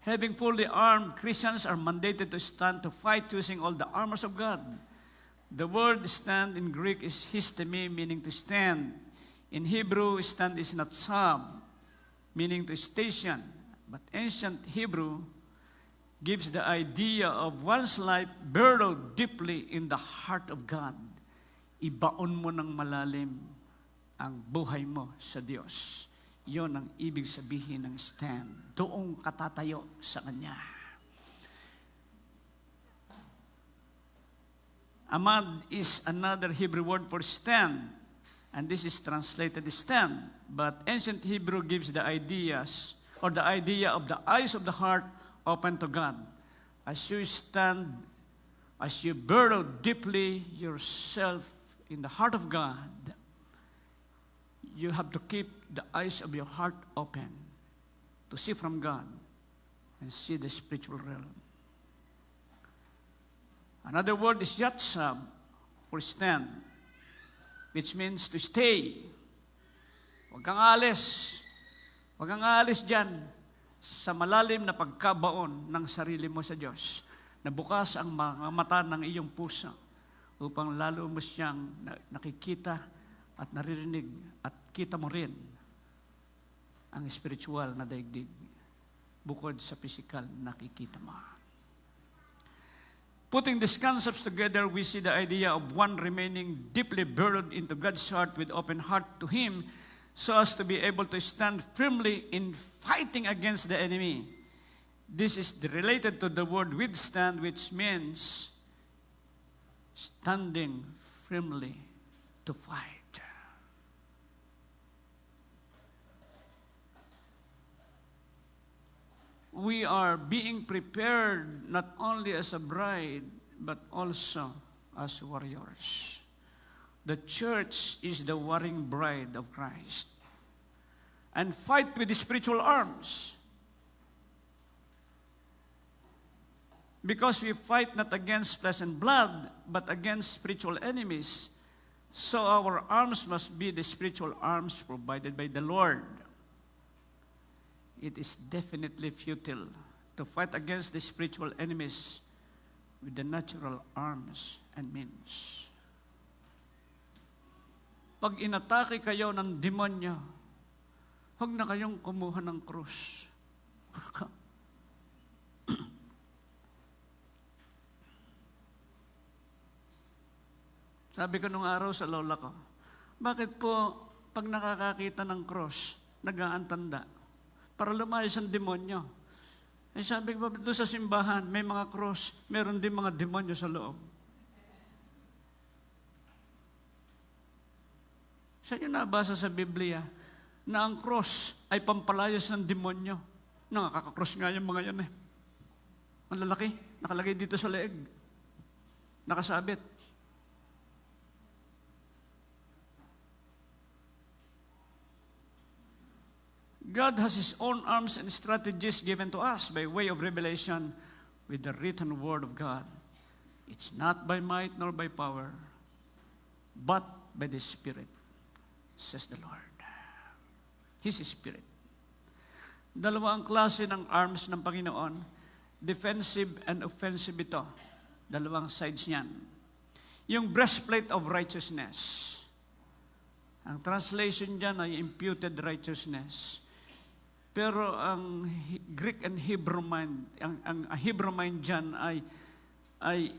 Having fully armed, Christians are mandated to stand to fight using all the armors of God. The word stand in Greek is histemi, meaning to stand. In Hebrew, stand is not sab, meaning to station. But ancient Hebrew gives the idea of one's life burrowed deeply in the heart of God. Ibaon mo ng malalim ang buhay mo sa Diyos. Yon ang ibig sabihin ng stand. Doong katatayo sa Kanya. Amad is another Hebrew word for stand, and this is translated stand. But ancient Hebrew gives the ideas, or the idea of the eyes of the heart open to God. As you stand, as you burrow deeply yourself in the heart of God, you have to keep the eyes of your heart open to see from God and see the spiritual realm. Another word is yatsab, or stand, which means to stay. Huwag kang alis. Huwag kang alis dyan sa malalim na pagkabaon ng sarili mo sa Diyos, na bukas ang mga mata ng iyong puso upang lalo mo siyang nakikita at naririnig at kita mo rin ang spiritual na daigdig bukod sa physical na nakikita mo. Putting these concepts together, we see the idea of one remaining deeply burrowed into God's heart with open heart to Him, so as to be able to stand firmly in fighting against the enemy. This is related to the word withstand, which means standing firmly to fight. We are being prepared not only as a bride, but also as warriors. The church is the warring bride of Christ. And fight with the spiritual arms. Because we fight not against flesh and blood, but against spiritual enemies. So our arms must be the spiritual arms provided by the Lord. It is definitely futile to fight against the spiritual enemies with the natural arms and means. Pag inatake kayo ng demonyo, huwag na kayong kumuha ng krus. Sabi ko nung araw sa lola ko, bakit po pag nakakakita ng cross, nag-aantanda? Para lumayas ang demonyo. Eh sabi ko, doon sa simbahan, may mga cross, meron din mga demonyo sa loob. Sa inyo nabasa sa Biblia na ang cross ay pampalayas ng demonyo. Nakaka-cross nga yung mga yan eh. Ang lalaki, nakalagay dito sa leeg. Nakasabit. God has His own arms and strategies given to us by way of revelation with the written word of God. It's not by might nor by power, but by the Spirit, says the Lord. His Spirit. Dalawa ang klase ng arms ng Panginoon, defensive and offensive ito. Dalawang sides niyan. Yung breastplate of righteousness. Ang translation dyan ay imputed righteousness. Pero ang Greek and Hebrew mind, ang Hebrew mind dyan ay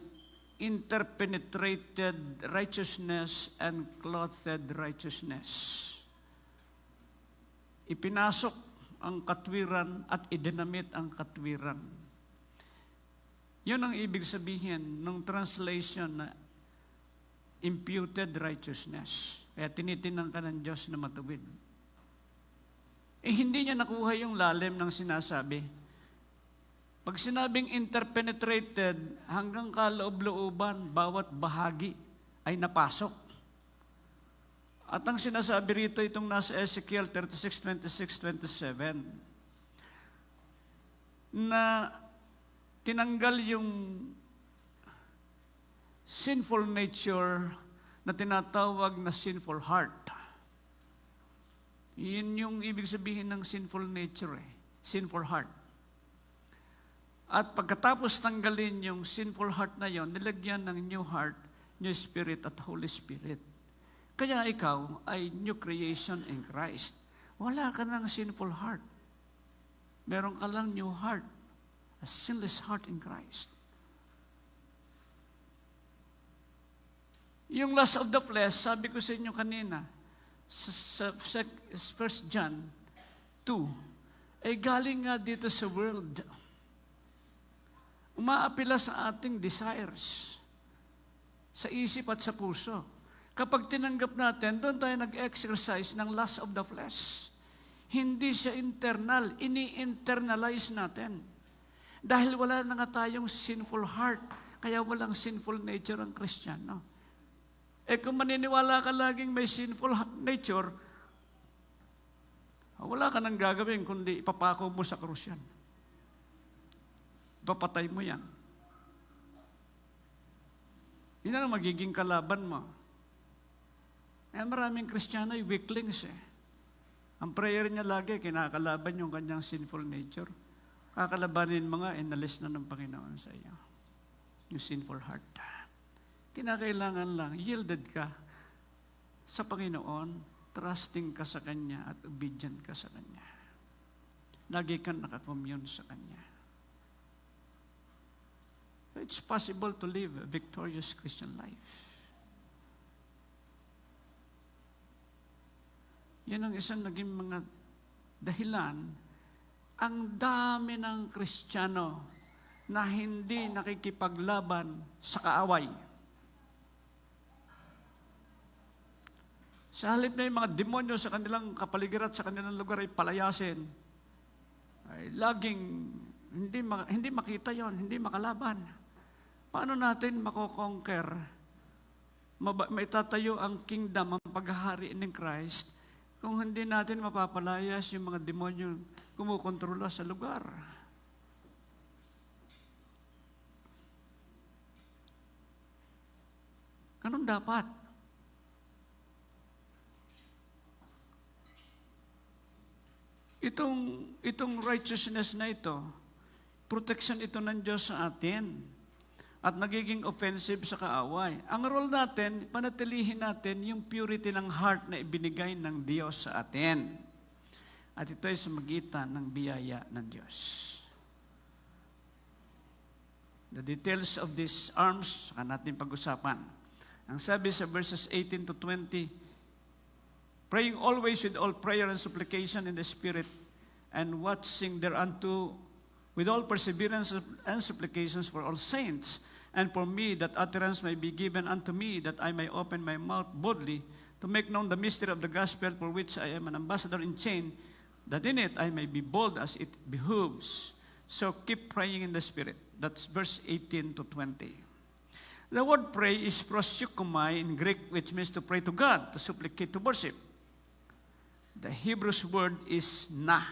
interpenetrated righteousness and clothed righteousness. Ipinasok ang katwiran at idinamit ang katwiran. Yun ang ibig sabihin ng translation na imputed righteousness. Kaya tinitinang ka ng Diyos na matuwid. Hindi niya nakuha yung lalim ng sinasabi. Pag sinabing interpenetrated, hanggang kaloob-looban, bawat bahagi ay napasok. At ang sinasabi rito, itong nasa Ezekiel 36:26-27, na tinanggal yung sinful nature na tinatawag na sinful heart. Yun yung ibig sabihin ng sinful nature, sinful heart. At pagkatapos tanggalin yung sinful heart na yon, nilagyan ng new heart, new spirit at Holy Spirit. Kaya ikaw ay new creation in Christ. Wala ka ng sinful heart. Meron ka lang new heart, a sinless heart in Christ. Yung lust of the flesh, sabi ko sa inyo kanina, sa 1 John 2, ay galing nga dito sa world. Umaapila sa ating desires, sa isip at sa puso. Kapag tinanggap natin, doon tayo nag-exercise ng lust of the flesh. Hindi siya internal, ini-internalize natin. Dahil wala na nga tayong sinful heart, kaya walang sinful nature ang Kristiyano. Kung maniniwala ka laging may sinful nature, wala ka nang gagawin kundi ipapako mo sa krus yan. Ipapatay mo yan. Yun ang magiging kalaban mo. Maraming Kristiyano ay weaklings eh. Ang prayer niya lagi, kinakalaban yung kanyang sinful nature. Kakalabanin mga inalis na ng Panginoon sa iyo. Yung sinful heart. Kinakailangan lang, yielded ka sa Panginoon, trusting ka sa Kanya at obedient ka sa Kanya. Lagi kang nakakommune sa Kanya. It's possible to live a victorious Christian life. Yan ang isang naging mga dahilan. Ang dami ng Kristiyano na hindi nakikipaglaban sa kaaway. Sa halip na yung mga demonyo sa kanilang kapaligiran at sa kanilang lugar ay palayasin, ay laging hindi makita yon, hindi makalaban. Paano natin makokonquer, maitatayo ang kingdom, ang paghahari ng Christ, kung hindi natin mapapalayas yung mga demonyo kumukontrola sa lugar? Ganun dapat. Itong righteousness na ito, protection ito ng Diyos sa atin at nagiging offensive sa kaaway. Ang role natin, panatilihin natin yung purity ng heart na ibinigay ng Diyos sa atin. At ito ay sa magitan ng biyaya ng Diyos. The details of these arms, saka natin pag-usapan. Ang sabi sa verses 18 to 20, praying always with all prayer and supplication in the Spirit, and watching thereunto with all perseverance and supplications for all saints, and for me, that utterance may be given unto me, that I may open my mouth boldly to make known the mystery of the gospel, for which I am an ambassador in chain, that in it I may be bold as it behooves. So keep praying in the Spirit. That's verse 18 to 20. The word pray is proseuchomai in Greek, which means to pray to God, to supplicate, to worship. The Hebrew word is na,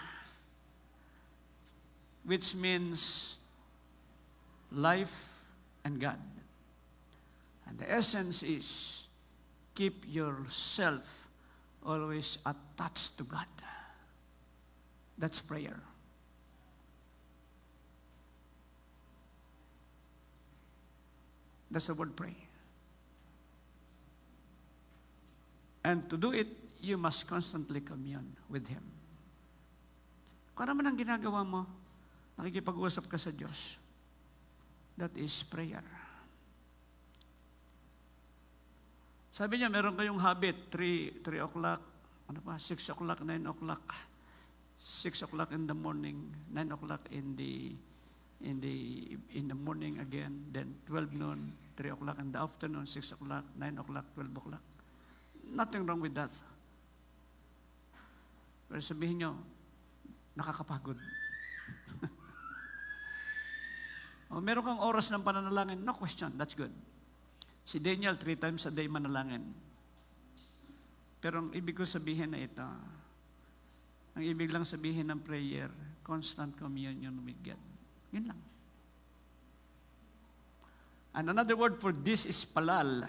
which means life and God. And the essence is keep yourself always attached to God. That's prayer. That's the word pray. And to do it, you must constantly commune with Him. Kung ano man ang ginagawa mo, nakikipag-usap ka sa Diyos. That is prayer. Sabi niya, meron kayong habit, 3 o'clock, 6 o'clock, 9 o'clock, 6 o'clock in the morning, 9 o'clock in the morning again, then 12 noon, 3 o'clock in the afternoon, 6 o'clock, 9 o'clock, 12 o'clock. Nothing wrong with that. Pero sabihin nyo, nakakapagod. O meron kang oras ng pananalangin, no question, that's good. Si Daniel, 3 times a day manalangin. Pero ang ibig ko sabihin na ito, ang ibig lang sabihin ng prayer, constant communion with God. Yun lang. And another word for this is palal,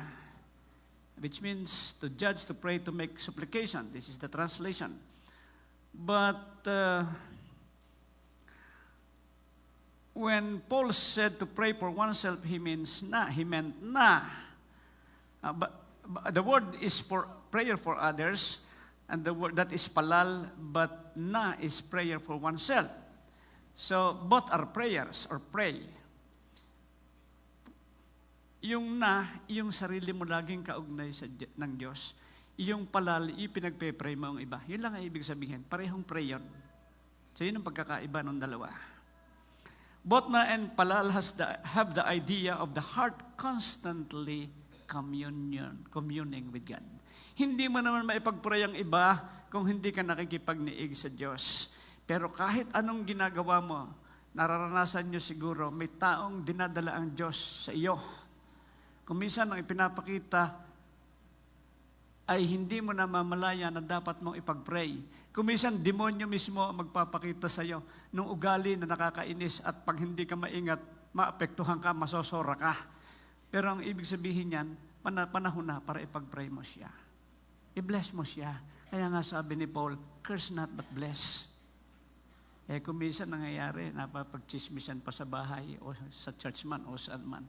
which means to judge, to pray, to make supplication. This is the translation. But when Paul said to pray for oneself, he meant na. But the word is for prayer for others, and the word that is palal, but na is prayer for oneself. So both are prayers or pray. Yung na, yung sarili mo laging kaugnay ng Diyos. Yung palal, yung pinagpe-pray mo ang iba. Yun lang ang ibig sabihin. Parehong pray yun. So yun ang pagkakaiba ng dalawa. Both na and palal have the idea of the heart constantly communing with God. Hindi mo naman maipag-pray ang iba kung hindi ka nakikipagniig sa Diyos. Pero kahit anong ginagawa mo, nararanasan nyo siguro, may taong dinadala ang Diyos sa iyo. Kung minsan ang ipinapakita ay hindi mo na mamalaya na dapat mong ipag-pray. Kung minsan, demonyo mismo ang magpapakita sa iyo nung ugali na nakakainis at pag hindi ka maingat, maapektuhan ka, masosora ka. Pero ang ibig sabihin niyan, panahon na para ipag-pray mo siya. I-bless mo siya. Kaya nga sabi ni Paul, curse not but bless. Kung minsan nangyayari, napapagchismisan pa sa bahay o sa church man o saan man,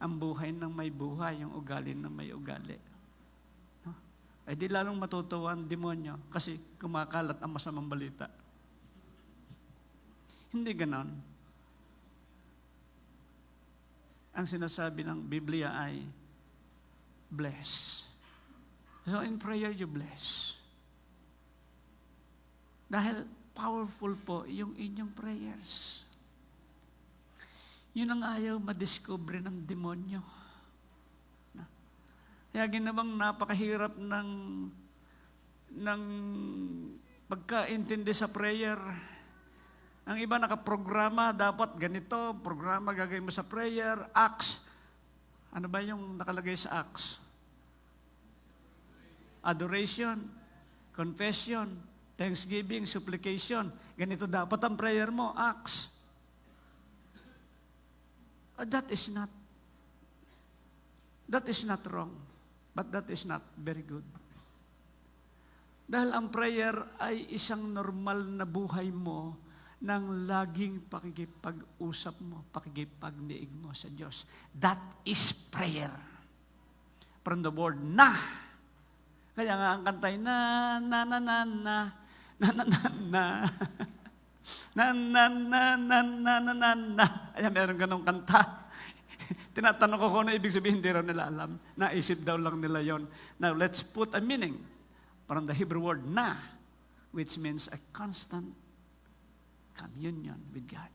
ang buhay ng may buhay, yung ugali ng may ugali. No? Di lalong matutuwa ang demonyo kasi kumakalat ang masamang balita. Hindi ganon. Ang sinasabi ng Biblia ay bless. So in prayer, you bless. Dahil powerful po yung inyong prayers. Yun ang ayaw madiscover ng demonyo. Kaya ginawang napakahirap ng pagkaintindi sa prayer. Ang iba nakaprograma, dapat ganito, programa gagawin mo sa prayer, acts. Ano ba yung nakalagay sa acts? Adoration, confession, thanksgiving, supplication. Ganito dapat ang prayer mo, acts. That is not wrong, but that is not very good. Dahil ang prayer ay isang normal na buhay mo ng laging pakikipag-usap mo, pakikipagniig mo sa Diyos. That is prayer. From the word na. Kaya nga ang kantay na. Ayan, meron ganong kanta. Tinatanong ko kung ano ibig sabihin, hindi raw nila alam. Naisip daw lang nila yon. Now, let's put a meaning from the Hebrew word na, which means a constant communion with God.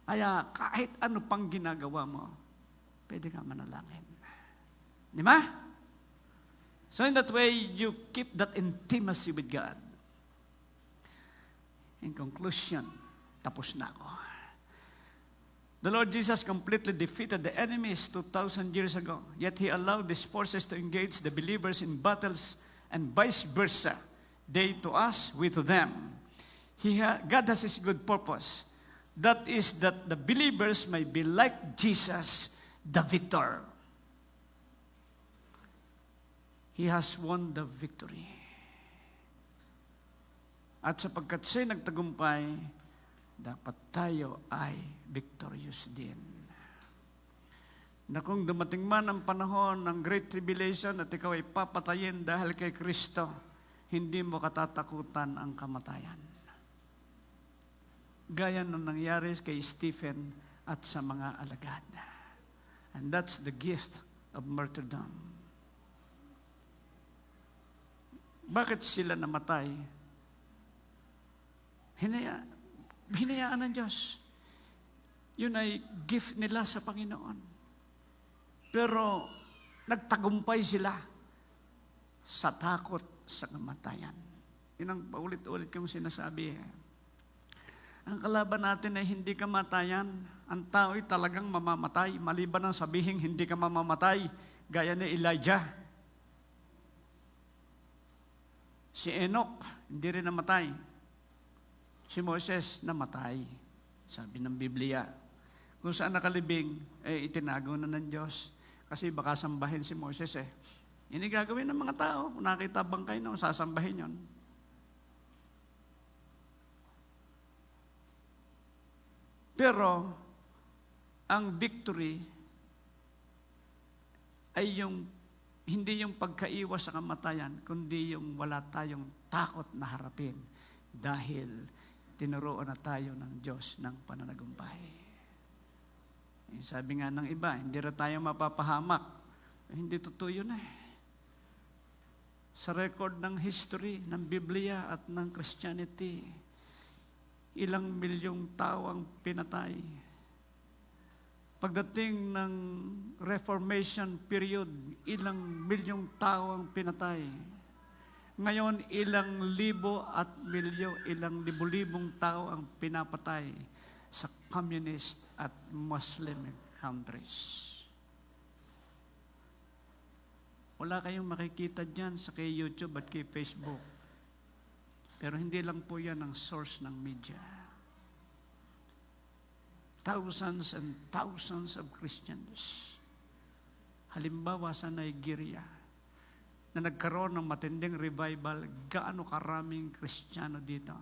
Kaya kahit ano pang ginagawa mo, pwede ka manalangin. Di ba? So in that way, you keep that intimacy with God. In conclusion, tapos na ako. The Lord Jesus completely defeated the enemies 2,000 years ago, yet He allowed these forces to engage the believers in battles and vice versa. They to us, we to them. God has His good purpose. That is that the believers may be like Jesus, the victor. He has won the victory. At sapagkat siya'y nagtagumpay, dapat tayo ay victorious din. Na kung dumating man ang panahon ng Great Tribulation at ikaw ay papatayin dahil kay Kristo, hindi mo katatakutan ang kamatayan. Gaya ng nangyari kay Stephen at sa mga alagad. And that's the gift of martyrdom. Bakit sila namatay? Hinayaan ng Diyos. Yun ay gift nila sa Panginoon. Pero nagtagumpay sila sa takot sa kamatayan. Yun ang paulit-ulit kong sinasabi. Ang kalaban natin ay hindi kamatayan. Ang tao ay talagang mamamatay. Maliban ang sabihing hindi ka mamamatay, gaya ni Elijah. Si Enoch, hindi rin namatay. Si Moses, namatay. Sabi ng Biblia. Kung saan nakalibing, itinago na ng Diyos. Kasi baka sambahin si Moses Ini gagawin ng mga tao. Kung nakita bangkay na, sasambahin yon. Pero, ang victory ay hindi yung pagkaiwas sa kamatayan, kundi yung wala tayong takot na harapin dahil tinuruan na tayo ng Diyos ng pananagumpay. Sabi nga ng iba, hindi rin tayo mapapahamak. Hindi totoo yun Sa record ng history, ng Biblia at ng Christianity, ilang milyong tao ang pinatay. Pagdating ng Reformation period, ilang milyong tao ang pinatay. Ngayon, ilang libo at ilang libo-libong tao ang pinapatay sa communist at Muslim countries. Wala kayong makikita dyan sa kay YouTube at kay Facebook. Pero hindi lang po yan ang source ng media. Thousands and thousands of Christians. Halimbawa sa Nigeria, na nagkaroon ng matinding revival, gaano karaming Kristiyano dito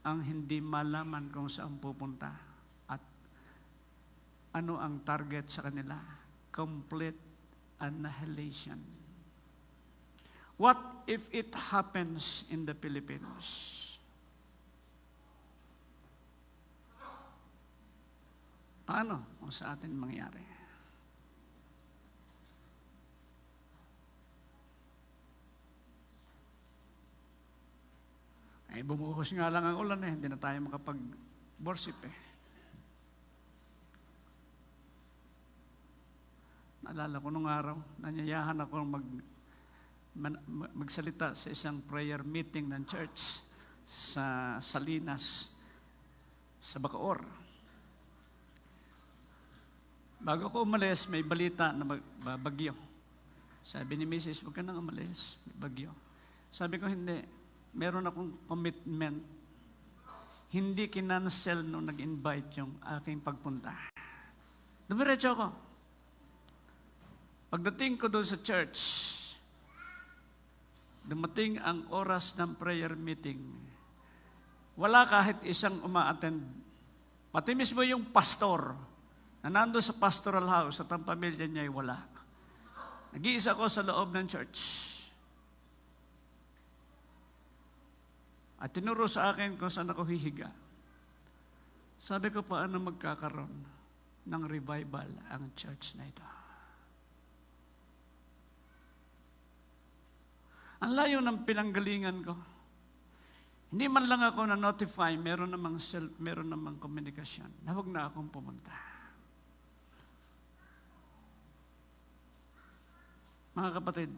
ang hindi malaman kung saan pupunta at ano ang target sa kanila. Complete annihilation. What if it happens in the Philippines? Paano kung sa atin mangyari? Bumuhos nga lang ang ulan hindi na tayo makapag-worship Naalala ko nung araw, nanyayahan ako magsalita sa isang prayer meeting ng church sa Salinas, sa Bacoor. Bago ko umalis, may balita na bagyo. Sabi ni Mrs., huwag ka nang umalis, may bagyo. Sabi ko, hindi. Meron akong commitment. Hindi kinansel nung nag-invite yung aking pagpunta. Dumiretso ako. Pagdating ko doon sa church, dumating ang oras ng prayer meeting. Wala kahit isang uma-attend. Pati mismo yung pastor, na nando sa pastoral house at ang pamilya niya ay wala. Nag-iisa ko sa loob ng church. At tinuro sa akin kung saan ako hihiga. Sabi ko, paano magkakaroon ng revival ang church na ito? Ang layo ng pinanggalingan ko. Hindi man lang ako na-notify, meron namang komunikasyon na huwag na akong pumunta. Mga kapatid,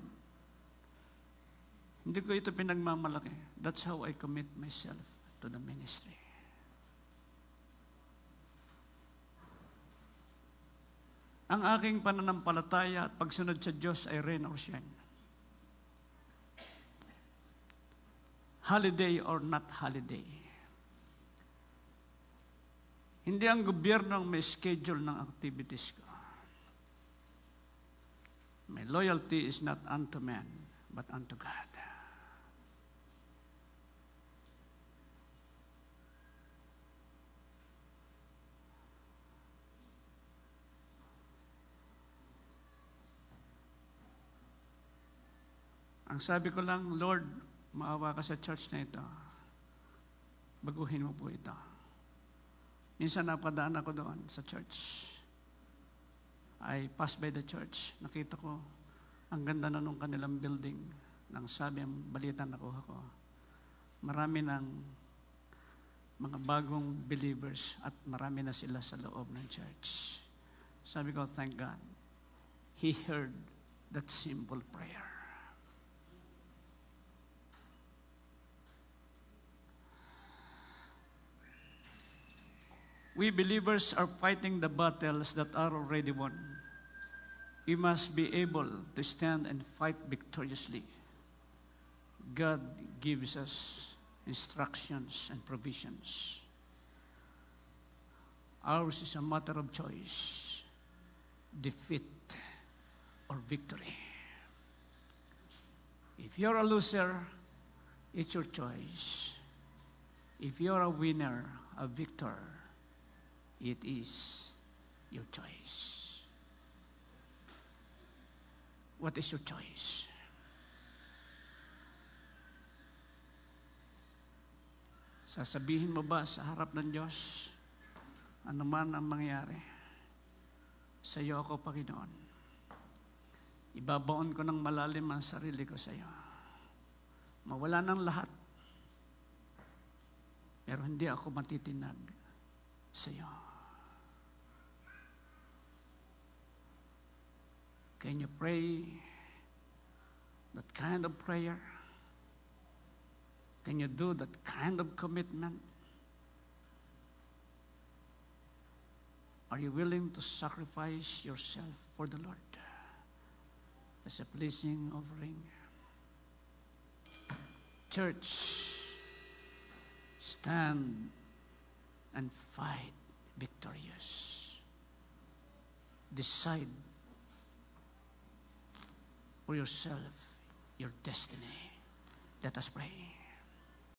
hindi ko ito pinagmamalaki. That's how I commit myself to the ministry. Ang aking pananampalataya at pagsunod sa Diyos ay rain or shine. Holiday or not holiday. Hindi ang gobyerno ang may schedule ng activities ko. My loyalty is not unto man, but unto God. Ang sabi ko lang, Lord, maawa ka sa church na ito. Baguhin mo po ito. Minsan napadaan ako doon sa church. I passed by the church. Nakita ko, ang ganda na nung kanilang building. Nang sabi ang balita nakuha ko. Marami ng mga bagong believers at marami na sila sa loob ng church. Sabi ko, thank God. He heard that simple prayer. We believers are fighting the battles that are already won. We must be able to stand and fight victoriously. God gives us instructions and provisions. Ours is a matter of choice, defeat or victory. If you're a loser, it's your choice. If you're a winner, a victor, it is your choice. What is your choice? Sasabihin mo ba sa harap ng Diyos, ano man ang mangyari, sa iyo ako, Panginoon. Ibabaon ko ng malalim ang sarili ko sa iyo. Mawala ng lahat, pero hindi ako matitinag sa iyo. Can you pray that kind of prayer? Can you do that kind of commitment? Are you willing to sacrifice yourself for the Lord as a pleasing offering? Church, stand and fight victorious. Decide for yourself your destiny. Let us pray.